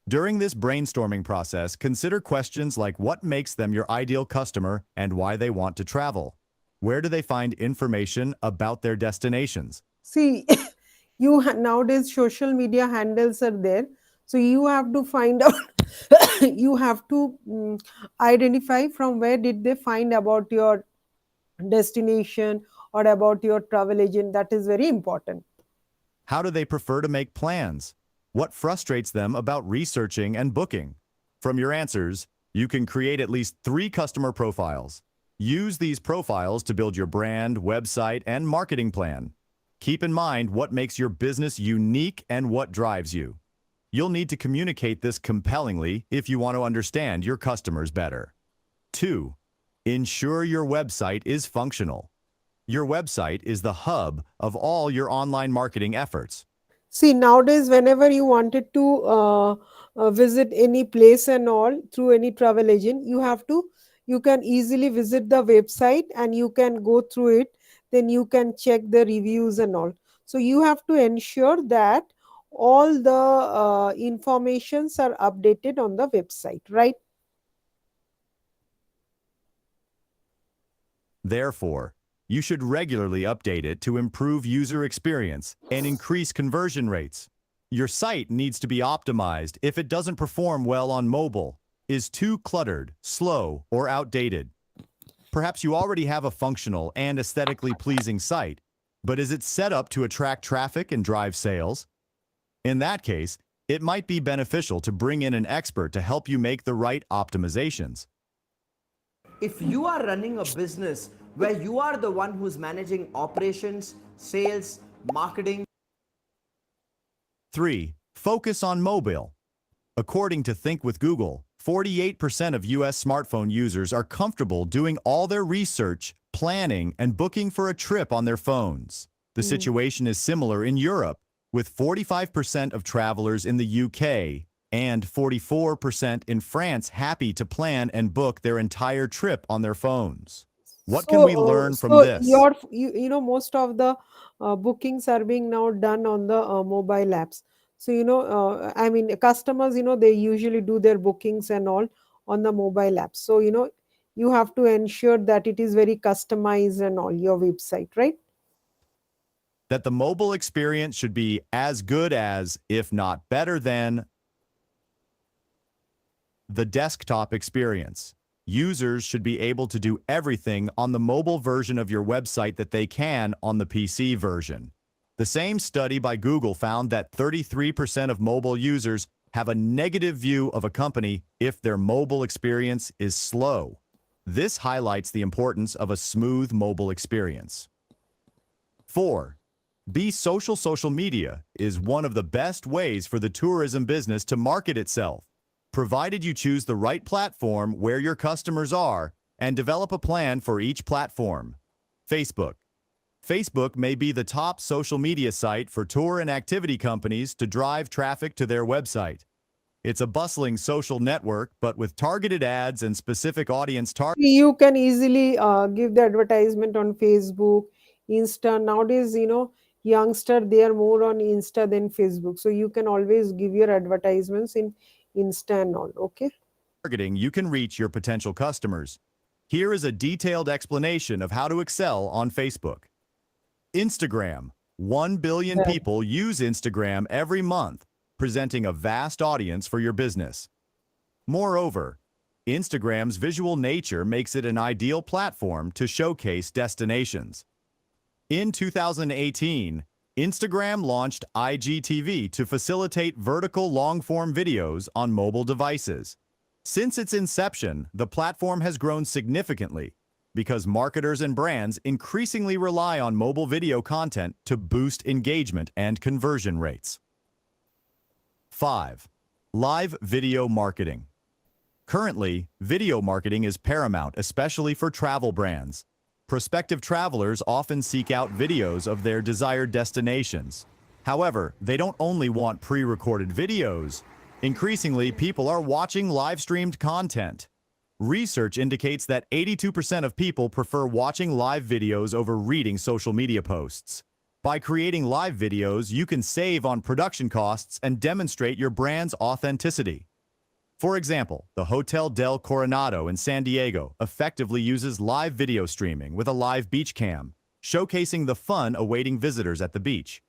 During this brainstorming process, consider questions like what makes them your ideal customer and why they want to travel. Where do they find information about their destinations? See, nowadays social media handles are there, so you have to find out. You have to identify from where did they find about your destination or about your travel agent. That is very important. How do they prefer to make plans? What frustrates them about researching and booking? From your answers, you can create at least 3 customer profiles. Use these profiles to build your brand, website, and marketing plan. Keep in mind what makes your business unique and what drives you. You'll need to communicate this compellingly if you want to understand your customers better. 2. Ensure your website is functional. Your website is the hub of all your online marketing efforts. See, nowadays, whenever you wanted to visit any place and all through any travel agent, you can easily visit the website and you can go through it. Then you can check the reviews and all. So you have to ensure that all the informations are updated on the website, right? Therefore, you should regularly update it to improve user experience and increase conversion rates. Your site needs to be optimized if it doesn't perform well on mobile, is too cluttered, slow, or outdated. Perhaps you already have a functional and aesthetically pleasing site, but is it set up to attract traffic and drive sales? In that case, it might be beneficial to bring in an expert to help you make the right optimizations. If you are running a business where you are the one who's managing operations, sales, marketing. 3. Focus on mobile. According to Think with Google, 48% of US smartphone users are comfortable doing all their research, planning, and booking for a trip on their phones. The situation is similar in Europe, with 45% of travelers in the UK and 44% in France happy to plan and book their entire trip on their phones. What can we learn from this? Most of the bookings are being now done on the mobile apps. So, I mean, customers, they usually do their bookings and all on the mobile apps. So, you have to ensure that it is very customized and all your website, right? That the mobile experience should be as good as, if not better than, the desktop experience. Users should be able to do everything on the mobile version of your website that they can on the PC version. The same study by Google found that 33% of mobile users have a negative view of a company if their mobile experience is slow. This highlights the importance of a smooth mobile experience. 4. Be social. Social media is one of the best ways for the tourism business to market itself, provided you choose the right platform where your customers are and develop a plan for each platform. Facebook. Facebook may be the top social media site for tour and activity companies to drive traffic to their website. It's a bustling social network, but with targeted ads and specific audience targeting. You can easily give the advertisement on Facebook, Insta. Nowadays, youngster, they are more on Insta than Facebook. So you can always give your advertisements in Insta and all, okay? Targeting, you can reach your potential customers. Here is a detailed explanation of how to excel on Facebook. Instagram. 1 billion people use Instagram every month, presenting a vast audience for your business. Moreover, Instagram's visual nature makes it an ideal platform to showcase destinations. In 2018, Instagram launched IGTV to facilitate vertical long-form videos on mobile devices. Since its inception, the platform has grown significantly because marketers and brands increasingly rely on mobile video content to boost engagement and conversion rates. 5. Live video marketing. Currently, video marketing is paramount, especially for travel brands. Prospective travelers often seek out videos of their desired destinations. However, they don't only want pre-recorded videos. Increasingly, people are watching live-streamed content. Research indicates that 82% of people prefer watching live videos over reading social media posts. By creating live videos, you can save on production costs and demonstrate your brand's authenticity. For example, the Hotel del Coronado in San Diego effectively uses live video streaming with a live beach cam, showcasing the fun awaiting visitors at the beach.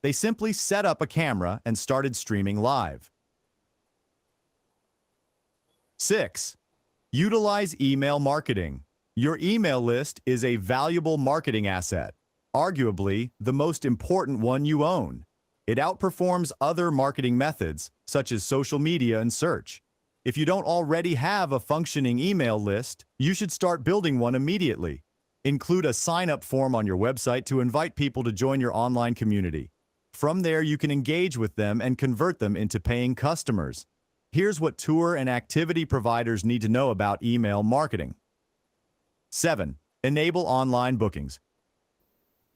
They simply set up a camera and started streaming live. 6. Utilize email marketing. Your email list is a valuable marketing asset, arguably the most important one you own. It outperforms other marketing methods, such as social media and search. If you don't already have a functioning email list, you should start building one immediately. Include a sign-up form on your website to invite people to join your online community. From there, you can engage with them and convert them into paying customers. Here's what tour and activity providers need to know about email marketing. 7. Enable online bookings.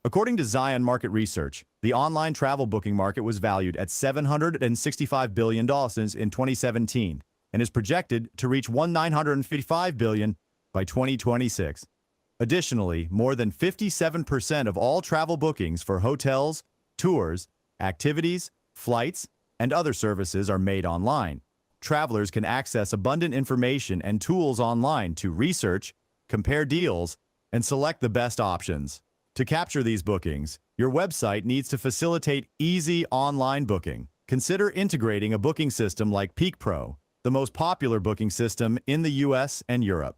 According to Zion Market Research, the online travel booking market was valued at $765 billion in 2017 and is projected to reach $1,955 billion by 2026. Additionally, more than 57% of all travel bookings for hotels, tours, activities, Flights and other services are made online. Travelers can access abundant information and tools online to research, compare deals, and select the best options. To capture these bookings, your website needs to facilitate easy online booking. Consider integrating a booking system like PeakPro, the most popular booking system in the US and Europe.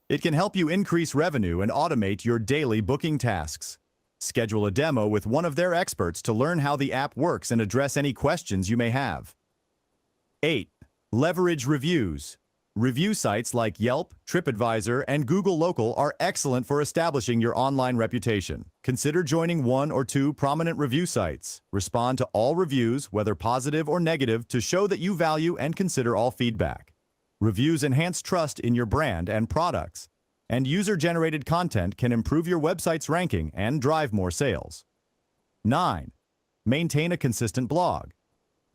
It can help you increase revenue and automate your daily booking tasks. Schedule a demo with one of their experts to learn how the app works and address any questions you may have. 8. Leverage reviews. Review sites like Yelp, TripAdvisor, and Google Local are excellent for establishing your online reputation. Consider joining one or two prominent review sites. Respond to all reviews, whether positive or negative, to show that you value and consider all feedback. Reviews enhance trust in your brand and products, and user-generated content can improve your website's ranking and drive more sales. 9. Maintain a consistent blog.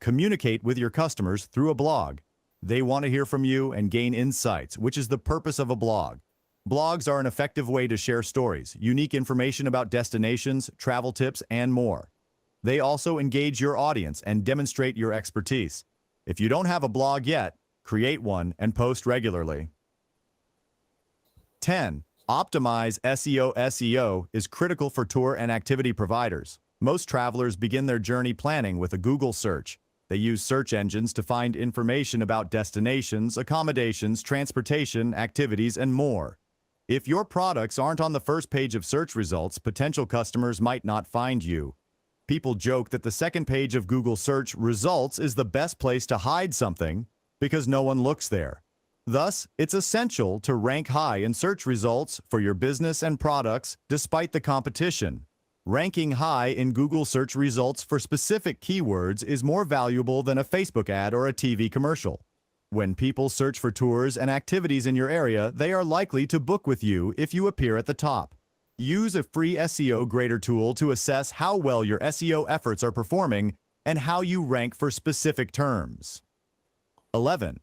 Communicate with your customers through a blog. They want to hear from you and gain insights, which is the purpose of a blog. Blogs are an effective way to share stories, unique information about destinations, travel tips, and more. They also engage your audience and demonstrate your expertise. If you don't have a blog yet, create one and post regularly. 10. Optimize SEO. SEO is critical for tour and activity providers. Most travelers begin their journey planning with a Google search. They use search engines to find information about destinations, accommodations, transportation, activities, and more. If your products aren't on the first page of search results, potential customers might not find you. People joke that the second page of Google search results is the best place to hide something because no one looks there. Thus, it's essential to rank high in search results for your business and products despite the competition. Ranking high in Google search results for specific keywords is more valuable than a Facebook ad or a TV commercial. When people search for tours and activities in your area, they are likely to book with you if you appear at the top. Use a free SEO grader tool to assess how well your SEO efforts are performing and how you rank for specific terms. 11.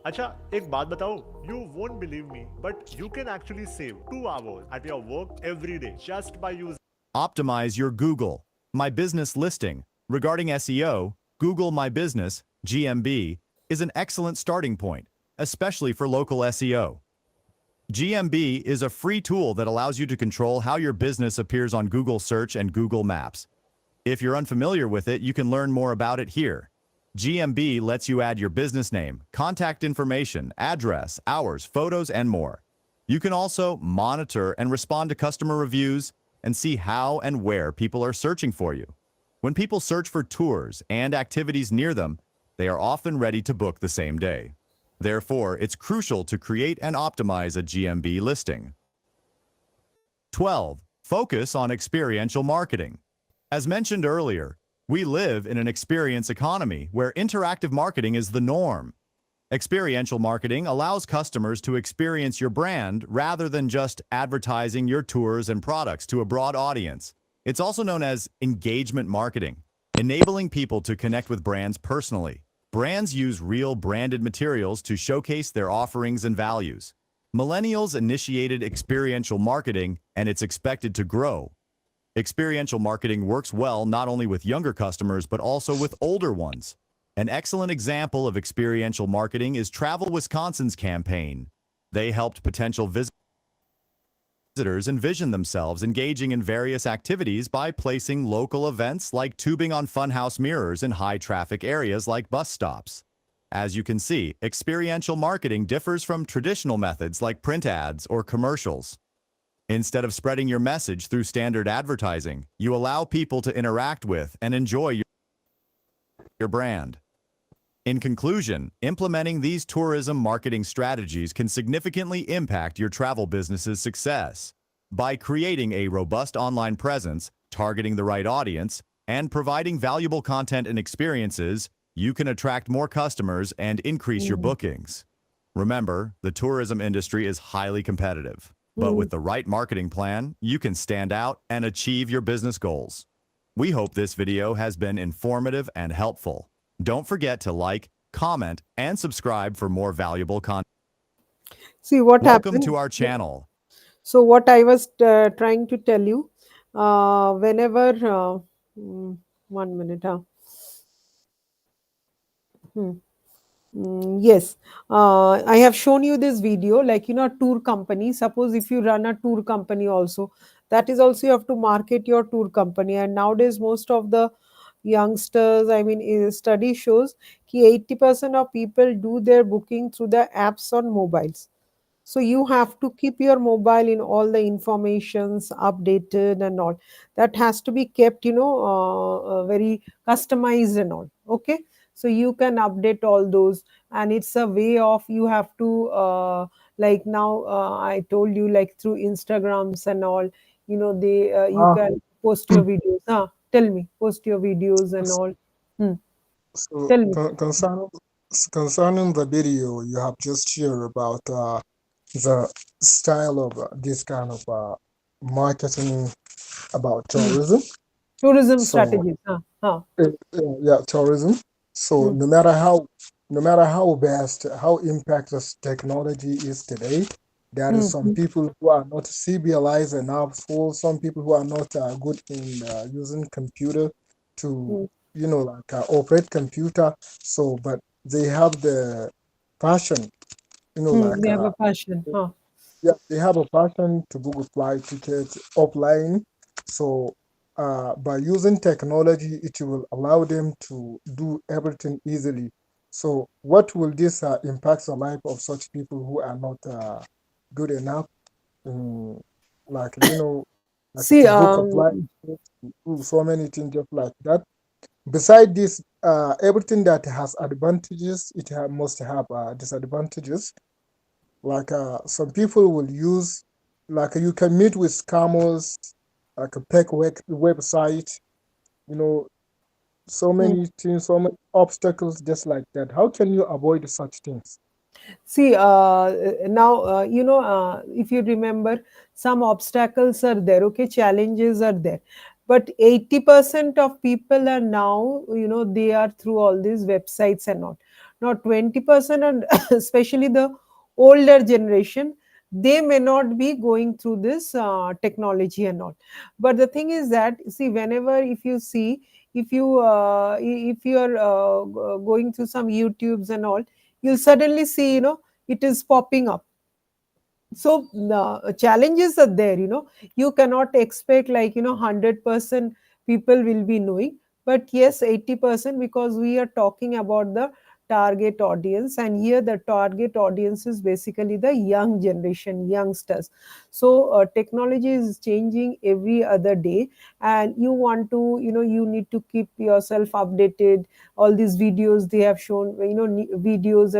अच्छा एक बात बताओ you won't believe me but you can actually save 2 hours at your work every day just by using Optimize your Google My Business listing. Regarding SEO, Google My Business, GMB, is an excellent starting point, especially for local SEO. GMB is a free tool that allows you to control how your business appears on Google Search and Google Maps. If you're unfamiliar with it, you can learn more about it here. GMB lets you add your business name, contact information, address, hours, photos, and more. You can also monitor and respond to customer reviews and see how and where people are searching for you. When people search for tours and activities near them, they are often ready to book the same day. Therefore, it's crucial to create and optimize a GMB listing. 12. Focus on experiential marketing. As mentioned earlier, we live in an experience economy where interactive marketing is the norm. Experiential marketing allows customers to experience your brand rather than just advertising your tours and products to a broad audience. It's also known as engagement marketing, enabling people to connect with brands personally. Brands use real branded materials to showcase their offerings and values. Millennials initiated experiential marketing, and it's expected to grow. Experiential marketing works well not only with younger customers, but also with older ones. An excellent example of experiential marketing is Travel Wisconsin's campaign. They helped potential visitors envision themselves engaging in various activities by placing local events like tubing on funhouse mirrors in high-traffic areas like bus stops. As you can see, experiential marketing differs from traditional methods like print ads or commercials. Instead of spreading your message through standard advertising, you allow people to interact with and enjoy your brand. In conclusion, implementing these tourism marketing strategies can significantly impact your travel business's success. By creating a robust online presence, targeting the right audience, and providing valuable content and experiences, you can attract more customers and increase your bookings. Remember, the tourism industry is highly competitive. But with the right marketing plan, you can stand out and achieve your business goals. We hope this video has been informative and helpful. Don't forget to like, comment, and subscribe for more valuable content. See what Welcome happened. to our channel. So what I was trying to tell you, whenever 1 minute, Hmm. Yes, I have shown you this video, like, tour company. Suppose if you run a tour company also, that is also you have to market your tour company. And nowadays, most of the youngsters, I mean, study shows कि 80% of people do their booking through the apps on mobiles. So you have to keep your mobile in all the informations updated and all. That has to be kept, very customized and all. Okay. So you can update all those, and it's a way of you have to, like now, I told you, like through Instagrams and all, they you Uh, can post your videos. Tell me, post your videos and all. Hmm. so Tell me. concerning the video you have just shared about the style of this kind of marketing about Hmm. tourism. Tourism So strategies. yeah, tourism. So Hmm. no matter how vast, how impactful technology is today, there is Hmm. some Hmm. people who are not civilized enough, for some people who are not good in using computer to, Hmm. like operate computer. So, but they have the passion, Hmm. like They have a passion. yeah, they have a passion to book a flight ticket offline. So by using technology, it will allow them to do everything easily. So what will this impact the life of such people who are not good enough, in, like like See, to book a flight, to do so many things just like that. Beside this, everything that has advantages, must have disadvantages. Like some people will use, like you can meet with scammers, like a website, you know, so hmm. many things, so many obstacles just like that. How can you avoid such things? See, now, if you remember, some obstacles are there, okay, challenges are there. But 80% of people are now, they are through all these websites and all. Now, 20%, and especially the older generation, they may not be going through this technology and all. But the thing is that, see, whenever, if you see, if you are going through some YouTubes and all, you'll suddenly see, it is popping up. So the challenges are there. You cannot expect, like, 100% people will be knowing, but yes, 80%, because we are talking about the target audience, and here the target audience is basically the young generation, youngsters. So technology is changing every other day, and you want to, you need to keep yourself updated. All these videos they have shown, videos,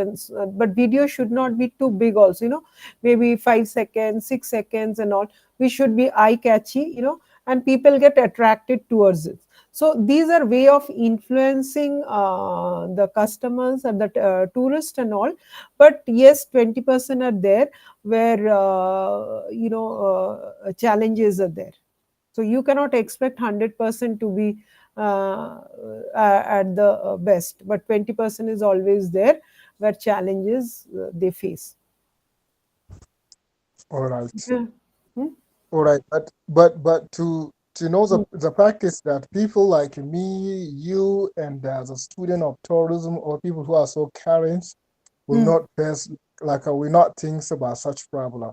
but video should not be too big also, maybe 5 seconds, 6 seconds and all. We should be eye catchy, and people get attracted towards it. So these are way of influencing the customers and the tourists and all. But yes, 20% are there where challenges are there. So you cannot expect 100% to be at the best, but 20% is always there where challenges they face. All right. Yeah. Hmm? All right, but to know Hmm. the practice that people like me, you, and as a student of tourism, or people who are so current will Hmm. not face, like will not think about such problem.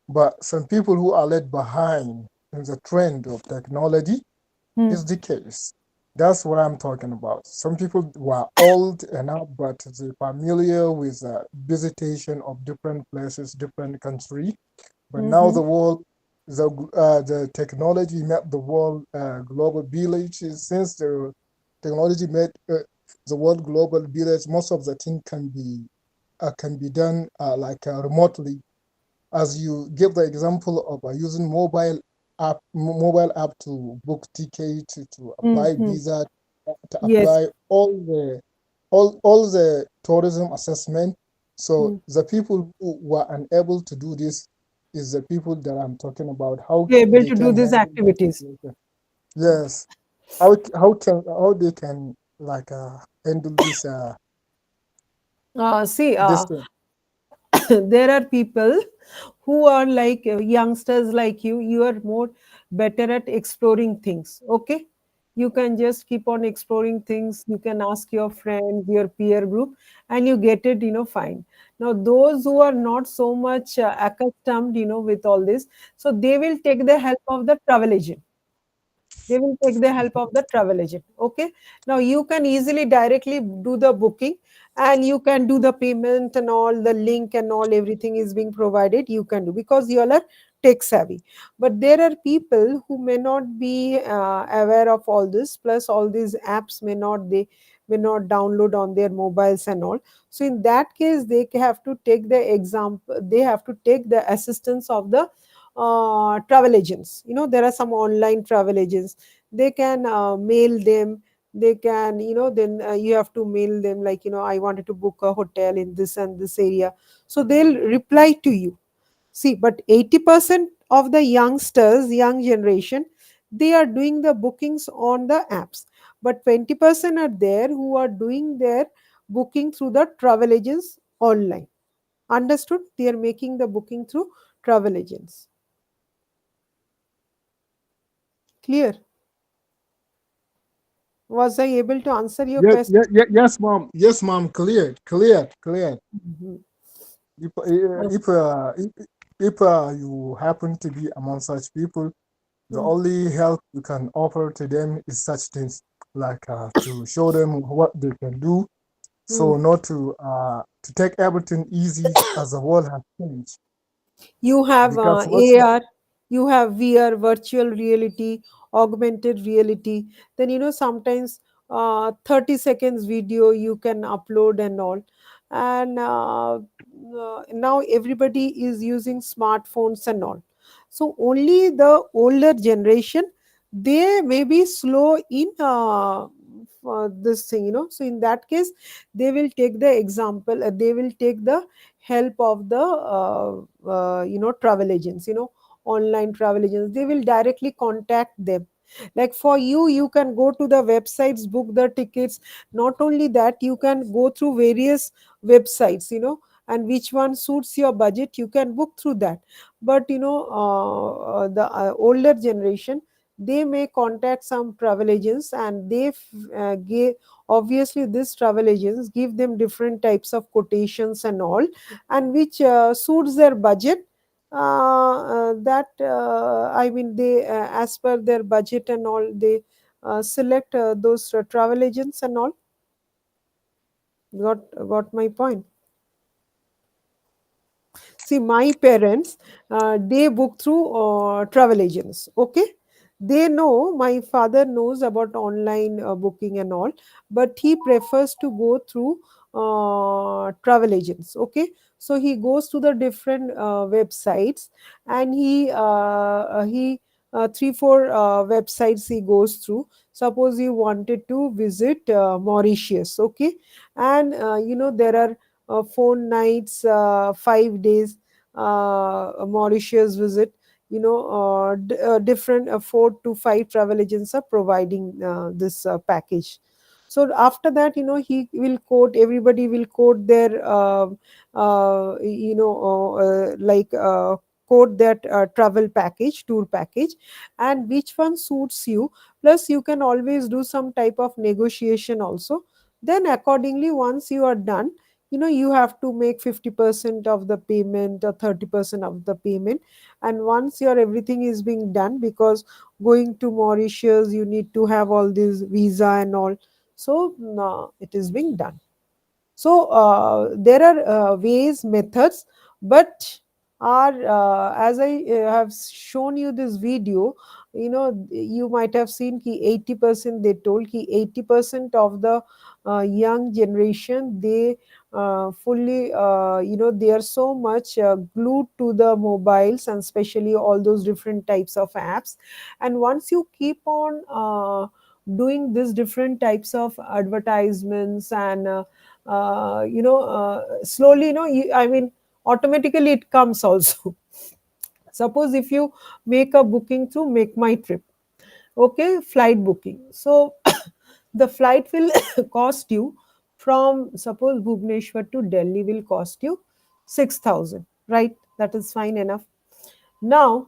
But some people who are led behind in the trend of technology Hmm. is the case. That's what I'm talking about. Some people were old enough, but they're familiar with visitation of different places, different country. But now Mhm. the technology made the world global village. Since the technology made the world global village, most of the thing can be done like remotely. As you give the example of using mobile app to book ticket, to apply Mhm. visa, to Yes. apply all the tourism assessment. So Hmm. the people who were unable to do this is the people that I'm talking about. How Be able they to do can these handle the activities. situation? Yes. How they can like handle See, this thing. there are people who are like youngsters like you. You are more better at exploring things. Okay. You can just keep on exploring things. You can ask your friends, your peer group, and you get it, fine. Now, those who are not so much accustomed, with all this, so they will take the help of the travel agent. They will take the help of the travel agent. Okay. Now you can easily directly do the booking, and you can do the payment and all, the link and all, everything is being provided. You can do, because you all are tech savvy. But there are people who may not be aware of all this, plus all these apps may not download on their mobiles and all. So in that case, they have to take the example, they have to take the assistance of the travel agents. There are some online travel agents. They can mail them. They can, then you have to mail them, like, I wanted to book a hotel in this and this area. So they'll reply to you. See, but 80% of the youngsters, young generation, they are doing the bookings on the apps. But 20% are there who are doing their booking through the travel agents online. Understood? They are making the booking through travel agents. Clear? Was I able to answer your Yes, question? yes, yes, mom. Yes, mom. Clear, clear, clear. Mhm. If Okay. you happen to be among such people, the Mm. only help you can offer to them is such things like to show them what they can do, Mm. so not to take everything easy as the world has changed. You have Because what's AR, you have VR, virtual reality, augmented reality. Then, sometimes 30 seconds video you can upload and all. And now everybody is using smartphones and all. So only the older generation, they may be slow in for this thing. So in that case, they will take the example, they will take the help of the travel agents, online travel agents. They will directly contact them. Like for you, you can go to the websites, book the tickets. Not only that, you can go through various websites, and which one suits your budget, you can book through that. But the older generation, they may contact some travel agents, and give, obviously these travel agents give them different types of quotations and all, and which suits their budget. That I mean, they as per their budget and all, they select those travel agents and all. Got my point? See, my parents, they book through travel agents. Okay, they know, my father knows about online booking and all, but he prefers to go through travel agents. Okay, so he goes to the different websites, and he 3 4 websites he goes through. Suppose he wanted to visit Mauritius. Okay, and there are 4 nights, 5 days Mauritius visit. Different 4 to 5 travel agents are providing this package. So after that, he will quote, everybody will quote their like quote that travel package, tour package, and which one suits you. Plus you can always do some type of negotiation also. Then accordingly, once you are done, you have to make 50% of the payment or 30% of the payment. And once your everything is being done, because going to Mauritius, you need to have all this visa and all. So it is being done. So there are ways, methods, but are as I have shown you this video, you might have seen ki 80%, they told ki 80% of the young generation, they fully, they are so much glued to the mobiles, and especially all those different types of apps. And once you keep on doing this different types of advertisements, and slowly, I mean, automatically it comes also. Suppose if you make a booking through Make My Trip, okay, flight booking. So the flight will cost you, from suppose Bhubaneswar to Delhi will cost you 6,000, right? That is fine enough. Now,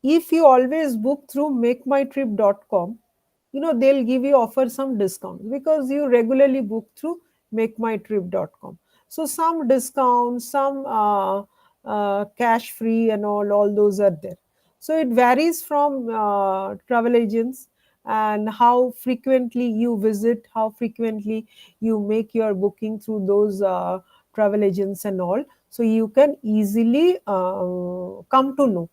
if you always book through makemytrip.com, they'll give you offer some discount because you regularly book through makemytrip.com. So some discounts, some cash free and all those are there. So it varies from travel agents and how frequently you visit, how frequently you make your booking through those travel agents and all. So you can easily come to know.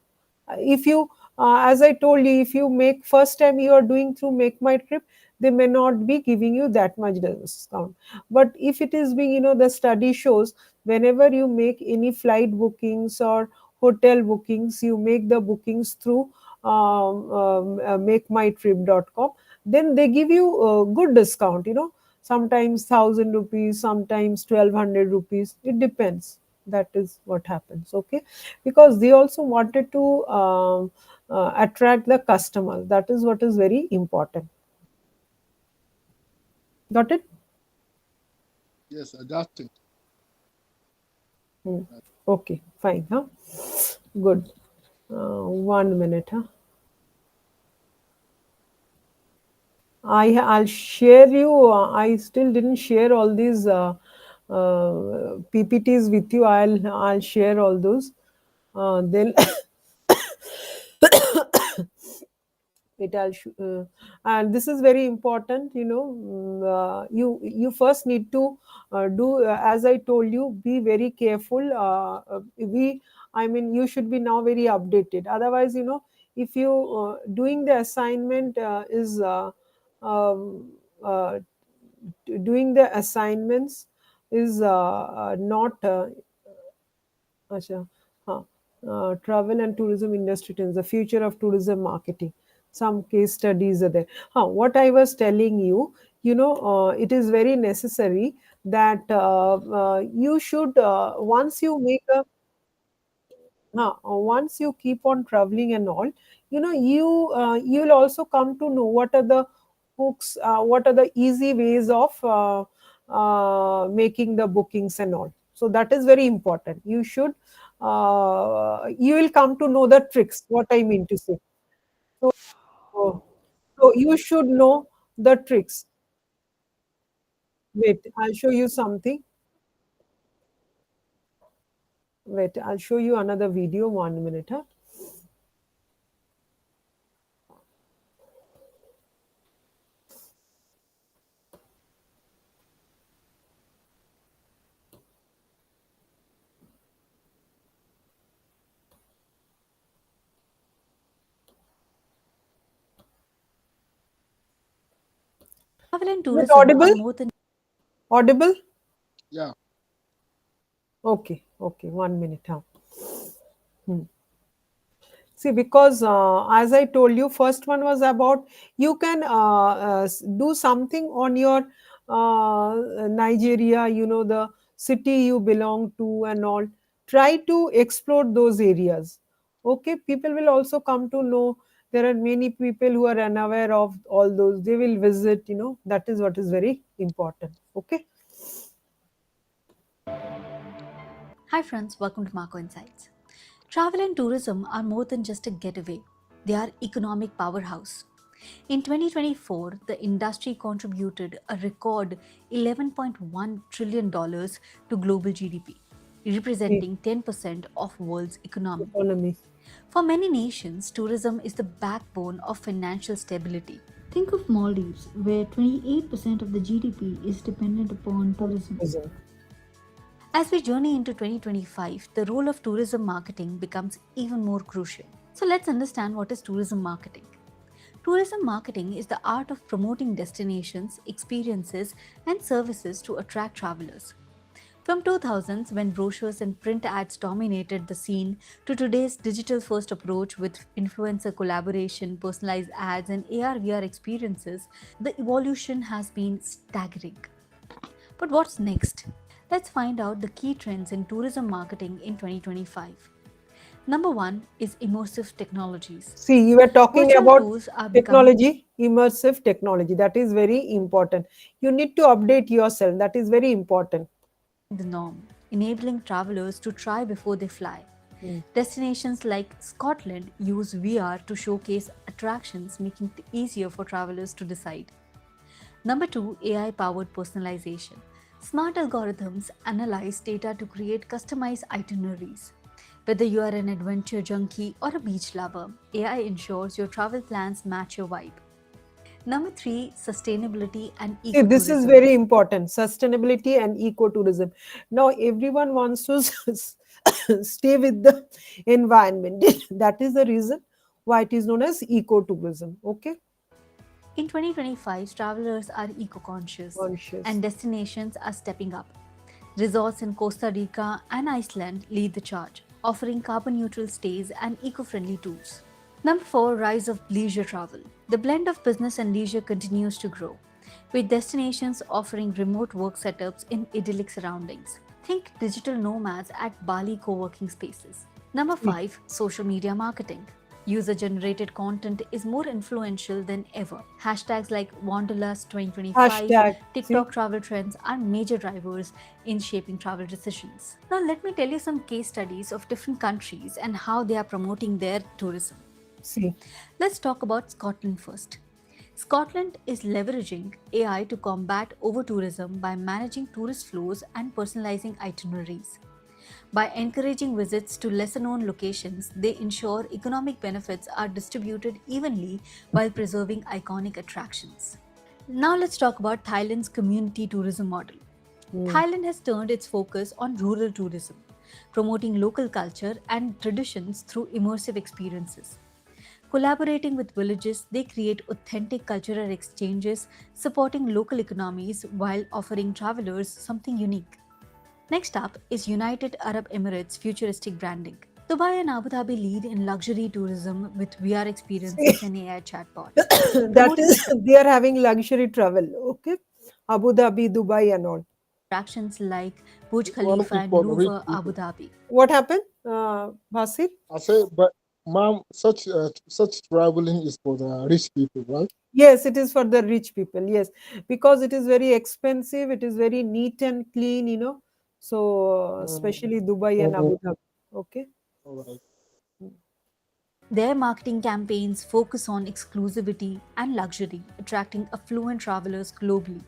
If you As I told you, if you make first time you are doing through Make My Trip, they may not be giving you that much discount. But if it is being, the study shows, whenever you make any flight bookings or hotel bookings, you make the bookings through makemytrip.com, then they give you a good discount, sometimes 1,000 rupees, sometimes 1,200 rupees, it depends. That is what happens. Okay, because they also wanted to attract the customers. That is what is very important. Got it? Yes, I got it. Hmm. Okay, fine. Huh? Good. 1 minute. Huh? I'll share you. I still didn't share all these PPTs with you. I'll share all those. Then it and this is very important. You first need to do, as I told you, be very careful. We I mean, you should be now very updated. Otherwise, if you doing the assignment is uh, doing the assignments is not Acha, huh. Travel and tourism industry trends, the future of tourism marketing. Some case studies are there. What I was telling you, it is very necessary that you should, once you keep on traveling and all, you'll also come to know what are the hooks, what are the easy ways of making the bookings and all. So that is very important. You will come to know the tricks, what I mean to say. So, so you should know the tricks. Wait, I'll show you something. Wait, I'll show you another video. 1 minute. Huh? Travel and Is it tourism are audible? more than Audible? Yeah. Okay, okay, 1 minute. Huh? Hmm. See, because as I told you, first one was about you can do something on your Nigeria, the city you belong to and all. Try to explore those areas. Okay, people will also come to know. There are many people who are unaware of all those. They will visit, that is what is very important. Okay. Hi friends, welcome to Marco Insights. Travel and tourism are more than just a getaway. They are economic powerhouse. In 2024, the industry contributed a record $11.1 trillion to global GDP, See, representing 10% of world's economy. economy. For many nations, tourism is the backbone of financial stability. Think of Maldives, where 28% of the GDP is dependent upon tourism. Tourism. As we journey into 2025, the role of tourism marketing becomes even more crucial. So let's understand what is tourism marketing. Tourism marketing is the art of promoting destinations, experiences, and services to attract travelers. From 2000s, when brochures and print ads dominated the scene, to today's digital first approach with influencer collaboration, personalized ads, and AR/VR experiences, the evolution has been staggering. But what's next? Let's find out the key trends in tourism marketing in 2025. Number one is immersive technologies. See, you were talking Virtual about tours are becoming technology, immersive technology. That is very important. You need to update yourself. That is very important. the norm, enabling travelers to try before they fly. Mm. Destinations like Scotland use VR to showcase attractions, making it easier for travelers to decide. Number two, AI powered personalization. Smart algorithms analyze data to create customized itineraries. Whether you are an adventure junkie or a beach lover, AI ensures your travel plans match your vibe. Number three, sustainability and See, this is ecotourism. very important, sustainability and ecotourism. Now, everyone wants to stay with the environment. That is the reason why it is known as ecotourism. Okay, In 2025, travelers are eco conscious conscious. and destinations are stepping up. Resorts in Costa Rica and Iceland lead the charge, offering carbon neutral stays and eco friendly tours. Number four, rise of leisure travel. The blend of business and leisure continues to grow, with destinations offering remote work setups in idyllic surroundings. Think digital nomads at Bali co working spaces. Number See, five, social media marketing. User generated content is more influential than ever. Hashtags like Wanderlust 2025, hashtag. See, TikTok travel trends are major drivers in shaping travel decisions. Now, let me tell you some case studies of different countries and how they are promoting their tourism. see. Let's talk about Scotland first. Scotland is leveraging AI to combat over tourism by managing tourist flows and personalizing itineraries. By encouraging visits to lesser known locations, they ensure economic benefits are distributed evenly while preserving iconic attractions. Now, let's talk about Thailand's community tourism model. Mm. Thailand has turned its focus on rural tourism, promoting local culture and traditions through immersive experiences. Collaborating with villages, they create authentic cultural exchanges, supporting local economies while offering travelers something unique. Next up is United Arab Emirates futuristic branding. Dubai and Abu Dhabi lead in luxury tourism with VR See, experiences and AI chatbots, that promoting is, they are having luxury travel. Okay, Abu Dhabi, Dubai, and all. attractions like Burj One Khalifa is and for the rich Louvre, Abu people. Dhabi. What happened, Basir? I say, but ma'am, such traveling is for the rich people, right? Yes, it is for the rich people. Yes, because it is very expensive. It is very neat and clean. So Mm, especially Dubai and mm, Abu Dhabi. Okay. all right. Their marketing campaigns focus on exclusivity and luxury, attracting affluent travelers globally.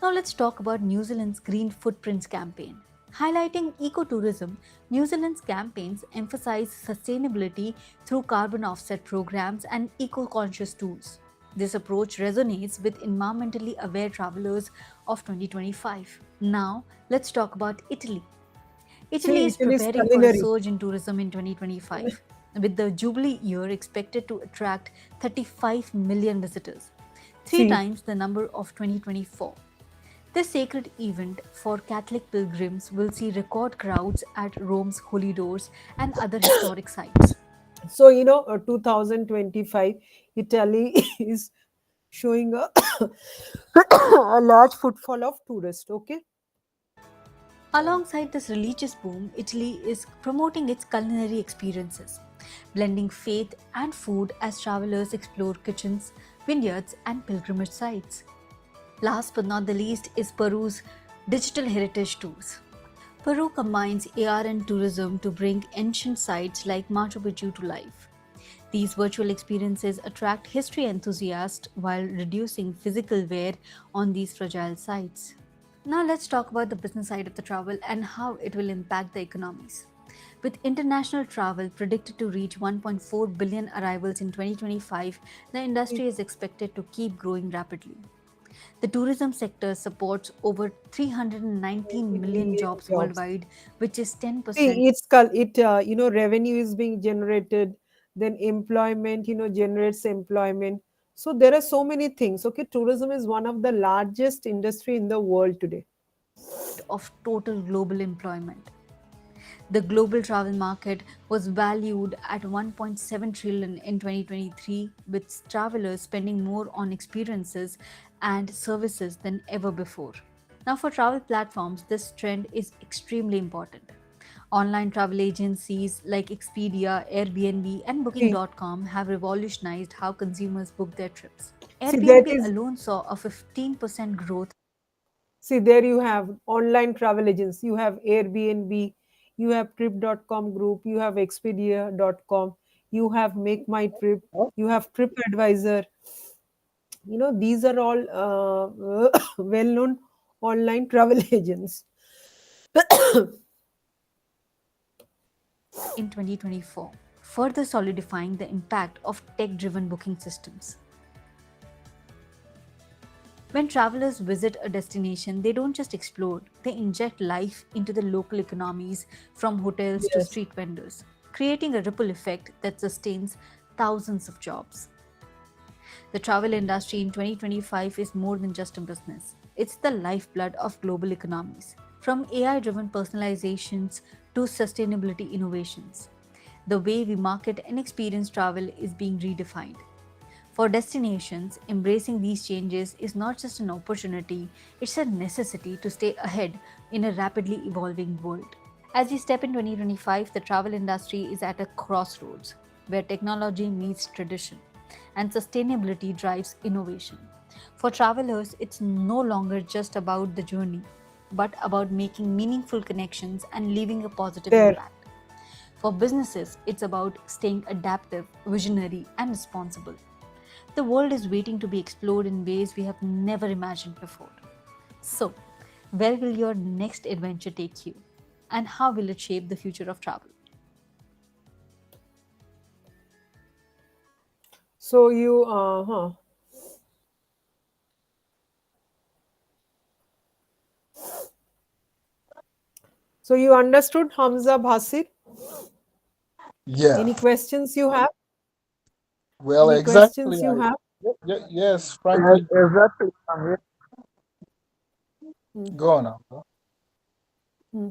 Now let's talk about New Zealand's Green Footprints campaign. Highlighting ecotourism, New Zealand's campaigns emphasize sustainability through carbon offset programs and eco conscious tools. This approach resonates with environmentally aware travelers of 2025. Now, let's talk about Italy. Italy See, is Italy's preparing for a culinary. surge in tourism in 2025, with the Jubilee year expected to attract 35 million visitors, three See, times the number of 2024. This sacred event for Catholic pilgrims will see record crowds at Rome's holy doors and other historic sites. so 2025, Italy is showing a, a large footfall of tourists. Okay. Alongside this religious boom, Italy is promoting its culinary experiences, blending faith and food as travelers explore kitchens, vineyards, and pilgrimage sites. Last but not the least is Peru's digital heritage tours. Peru combines AR and tourism to bring ancient sites like Machu Picchu to life. These virtual experiences attract history enthusiasts while reducing physical wear on these fragile sites. Now let's talk about the business side of the travel and how it will impact the economies. With international travel predicted to reach 1.4 billion arrivals in 2025, the industry is expected to keep growing rapidly. The tourism sector supports over 319 19 million million jobs jobs. worldwide, which is 10%. See, revenue is being generated, then employment, generates employment. So there are so many things. Okay, tourism is one of the largest industry in the world today. Of total global employment. The global travel market was valued at 1.7 trillion in 2023, with travelers spending more on experiences and services than ever before. Now, for travel platforms, this trend is extremely important. Online travel agencies like Expedia, Airbnb, and See, Booking.com have revolutionized how consumers book their trips. see that Airbnb is alone saw a 15% growth See, there you have online travel agents. You have Airbnb, you have trip.com group, you have expedia.com, you have make my trip, you have TripAdvisor. These are all well known online travel agents. In 2024, further solidifying the impact of tech driven booking systems. When travelers visit a destination, they don't just explore, they inject life into the local economies from hotels to Yes. street vendors, creating a ripple effect that sustains thousands of jobs. The travel industry in 2025 is more than just a business. It's the lifeblood of global economies, from AI driven personalizations to sustainability innovations. The way we market and experience travel is being redefined. For destinations, embracing these changes is not just an opportunity, it's a necessity to stay ahead in a rapidly evolving world. As we step in 2025, the travel industry is at a crossroads where technology meets tradition and sustainability drives innovation. For travelers, it's no longer just about the journey, but about making meaningful connections and leaving a positive There. impact. For businesses, it's about staying adaptive, visionary, and responsible. The world is waiting to be explored in ways we have never imagined before. So, where will your next adventure take you? And how will it shape the future of travel? So you so you understood, Hamza Bhasir? Yeah. Any questions you have? Well, Any exactly. questions you have? Yes, Yes, frankly, exactly. I'm here. Hmm. go on now. Hmm.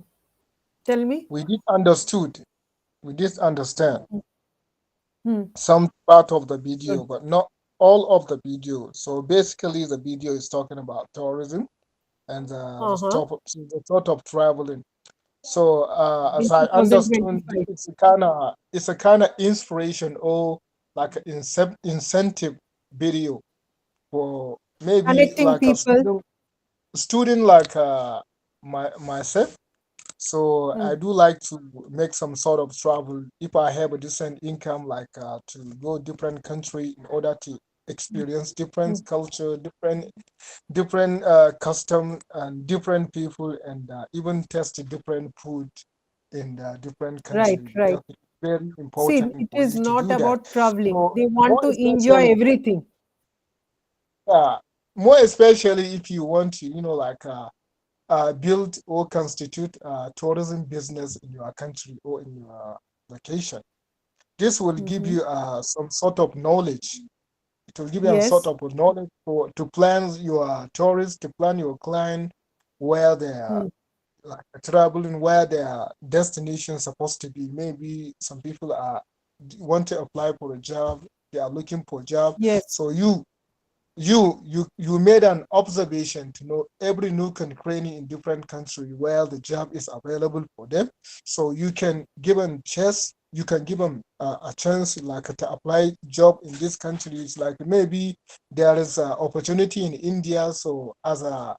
Tell me. We did understood. We did understand Hmm. Hmm. some part of the video, Good. but not all of the video. So basically, the video is talking about tourism and Uh-huh. the thought of traveling. So In as I understood, 2025. it's a kind of inspiration or like an incentive video for maybe Connecting like a people. student like myself. So Hmm. I do like to make some sort of travel if I have a decent income, like to go different country in order to Hmm. experience Hmm. different culture, different custom and different people, and even test different food in the different Right, country right. because it's very See, important it for is you to not do that. about traveling. So They want more to enjoy especially, everything. more especially if you want to, like. Build or constitute a tourism business in your country or in your location. This will give Hmm. you some sort of knowledge. It will give you a sort Yes. of knowledge for to plan your tourists, to plan your client, where they are Hmm. like traveling, where their destination is supposed to be. Maybe some people are want to apply for a job, they are looking for a job. Yes. So you made an observation to know every nook and cranny in different country where the job is available for them, so you can give them chance, you can give them a chance like to apply job in these countries, like maybe there is an opportunity in India. So as a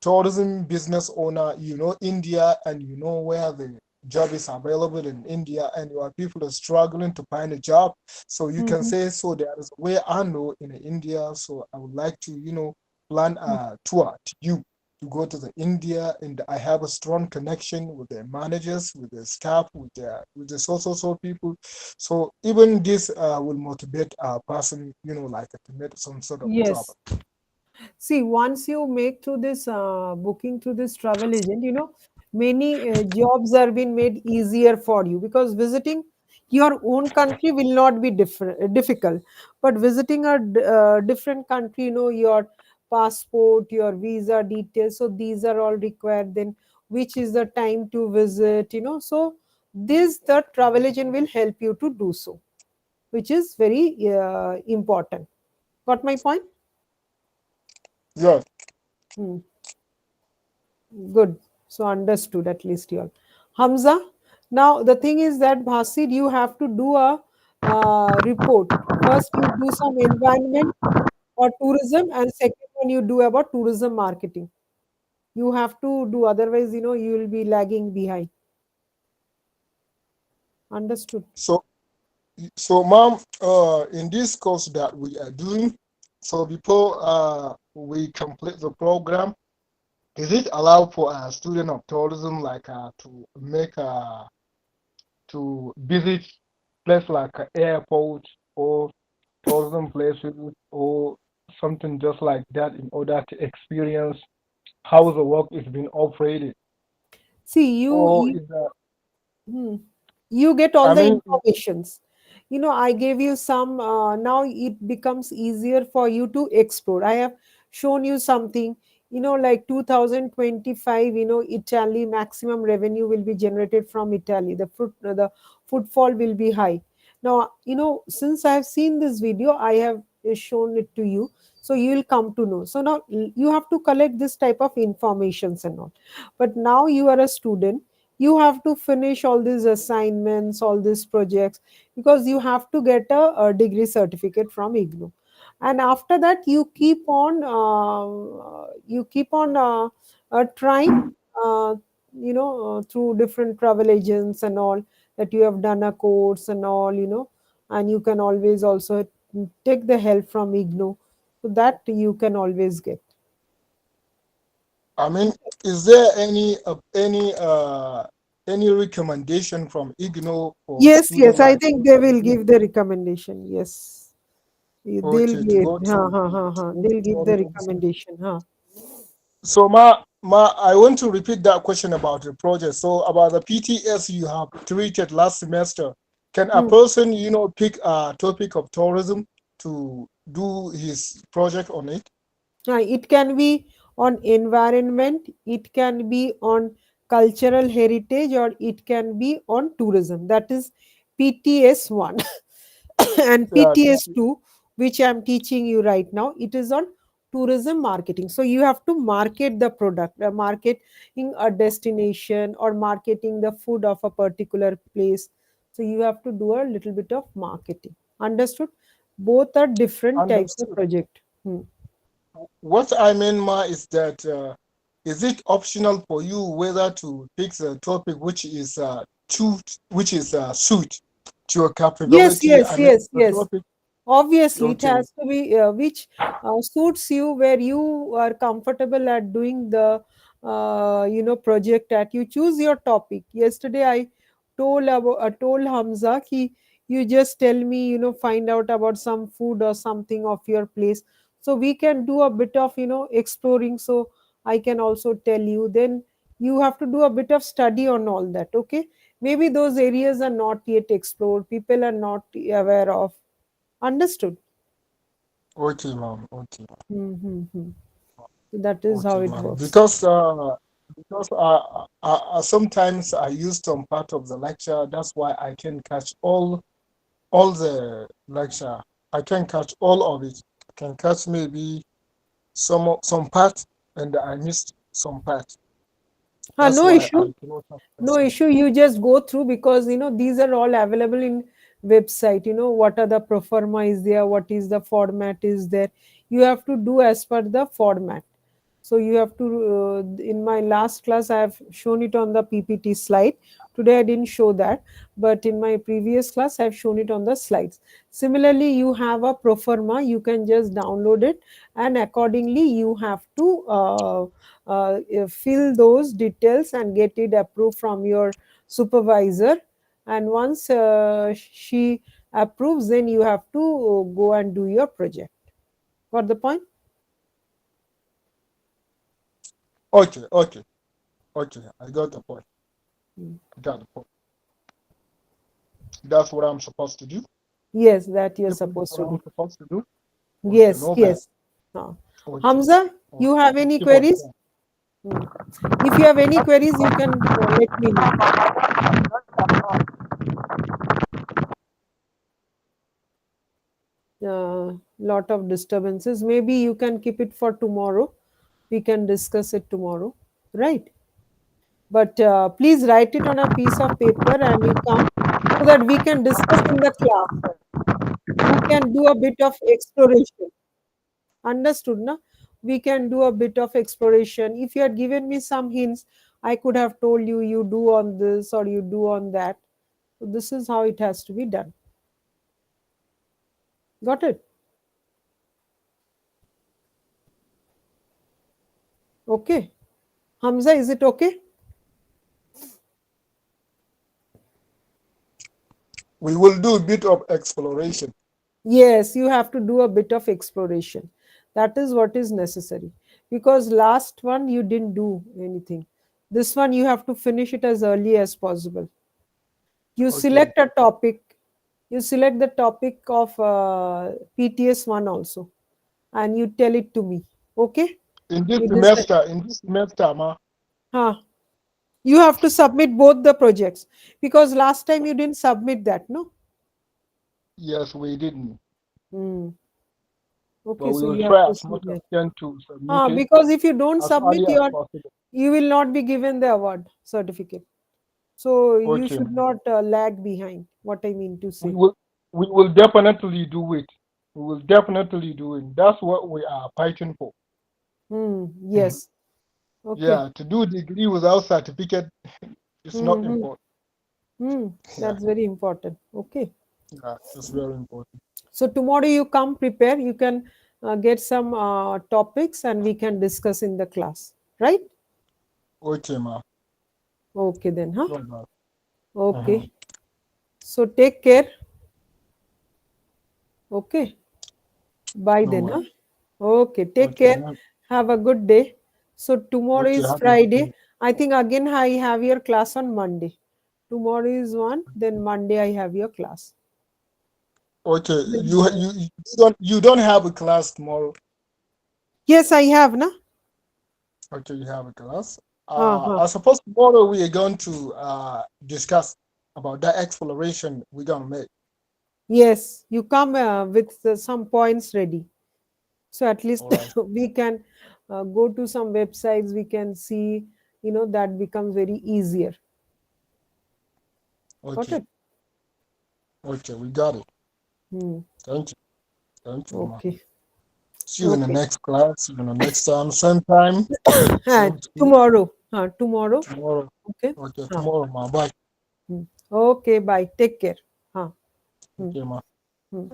tourism business owner, you know India and you know where the job is available in India, and your people are struggling to find a job. So you can Hmm. say, so there is a way I know in India. So I would like to, plan a tour to you to go to the India, and I have a strong connection with the managers, with the staff, with the so people. So even this will motivate a person, like to make some sort of Yes. travel. See, once you make through this booking through this travel agent, many jobs are being made easier for you, because visiting your own country will not be difficult, but visiting a different country, your passport, your visa details, so these are all required. Then, which is the time to visit, so this the travel agent will help you to do so, which is very important. Got my point? Yeah. Hmm. Good. So understood at least you all. Hamza, now the thing is that Bhasid, you have to do a report. First, you do some environment or tourism, and second one you do about tourism marketing. You have to do, otherwise, you will be lagging behind. Understood? So, ma'am, in this course that we are doing, so before we complete the program, is it allowed for a student of tourism like to make to visit place like airport or tourism places or something just like that in order to experience how the work is being operated? See, Or is that, hmm, you get all I the mean, informations. I gave you some. Now it becomes easier for you to explore. I have shown you something. Like 2025. Italy maximum revenue will be generated from Italy. The footfall will be high. Now, since I have seen this video, I have shown it to you, so you will come to know. So now you have to collect this type of informations and all. But now you are a student, you have to finish all these assignments, all these projects, because you have to get a degree certificate from IGNOU. And after that you keep on trying, uh, through different travel agents and all, that you have done a course and all, and you can always also take the help from IGNOU, so that you can always get. I mean, is there any recommendation from IGNO for Yes, student yes, I like think me they to will visit? give the recommendation. Yes. They'll Okay, to give, go to to go to they'll give the tourism. recommendation, So, I want to repeat that question about the project. So, about the PTS you have treated last semester, can a Hmm. person, pick a topic of tourism to do his project on it? It can be on environment, it can be on cultural heritage, or it can be on tourism. That is PTS 1. And Yeah, PTS 2, which I'm teaching you right now, it is on tourism marketing. So you have to market the product, marketing a destination, or marketing the food of a particular place. So you have to do a little bit of marketing. Understood? Both are different types of understood. project. Hmm. What I mean, is that is it optional for you whether to pick the topic which is suit to your Yes, capability? yes, I mean, yes, the yes. topic. Obviously, it Okay, has to be which suits you, where you are comfortable at doing the project at. You choose your topic. Yesterday, I told Hamza, you just tell me, find out about some food or something of your place, so we can do a bit of exploring. So I can also tell you. Then you have to do a bit of study on all that. Okay, maybe those areas are not yet explored. People are not aware of. Understood. okay, ma'am. Okay, Mm-hmm. That is how okay, it ma'am. works. Because sometimes I use some part of the lecture. That's why I can catch all the lecture. I can catch all of it. I can catch maybe some part, and I missed some part. That's No why I issue. cannot have No question. issue. You just go through, because these are all available in website. What are the pro forma is there, what is the format is there. You have to do as per the format. So you have to, in my last class, I have shown it on the PPT slide. Today I didn't show that, but in my previous class I have shown it on the slides. Similarly, you have a pro forma, you can just download it, and accordingly you have to fill those details and get it approved from your supervisor. And once she approves, then you have to go and do your project. Got the point? Okay, okay, okay. I got the point. Mm. I got the point. That's what I'm supposed to do. Yes, that you're If this is supposed what to I'm do. supposed to do, okay, Yes, no bad. yes. Uh, Okay, Hamza, you okay. have I'll any keep on queries? trying. Hmm. If you have any queries, you can let me know. Lot of disturbances. Maybe you can keep it for tomorrow. We can discuss it tomorrow, right? But please write it on a piece of paper and you come, so that we can discuss in the class. You can do a bit of exploration. Understood, na? We can do a bit of exploration. If you had given me some hints, I could have told you, you do on this or you do on that. So this is how it has to be done. Got it? Okay. Hamza, is it okay? We will do a bit of exploration. Yes, you have to do a bit of exploration. That is what is necessary. Because last one you didn't do anything. This one you have to finish it as early as possible. You Okay. select a topic. You select the topic of PTS-1 also, and you tell it to me. Okay? You decide. In this semester, ma. Huh. You have to submit both the projects because last time you didn't submit that, no? Yes, we didn't. Hmm. But Okay, we so will you have try to as much as submit. we can to submit it Because if you don't as submit, early as possible. you will not be given the award certificate. So you Okay, should ma. not lag behind. What I mean to We say. will we will definitely do it. We will definitely do it. That's what we are fighting for. Yes. Okay. Yeah, to do degree without certificate is not Mm-hmm. important. Yeah, That's very important. Okay. yeah, it's very important. So tomorrow you come prepare. You can get some topics and we can discuss in the class. Right? Okay, ma. Okay then, huh? No, ma. Okay. So take care. Okay. Bye No then, huh? worries. Okay. Take Okay, care. Have a good day. So tomorrow okay, is have a good day. Friday. I think again I have your class on Monday. Tomorrow is one, then Monday I have your class. Okay, Then tomorrow. you don't have a class tomorrow. Yes, I have, na? Okay, you have a class. Uh-huh. I suppose tomorrow we are going to discuss about that exploration we're gonna make. Yes, you come with some points ready. So at least All right. we can go to some websites, we can see, that becomes very easier. Got Okay. it? Okay, we got it. Hmm. Thank you. Thank you, ma. Okay. See you in the Okay. next class. See you in the next time, same school. Tomorrow. Tomorrow. Tomorrow. Okay. Okay, Huh. tomorrow, ma. Bye. Okay, bye. Take care. Huh. Hmm. Okay, ma. Hmm.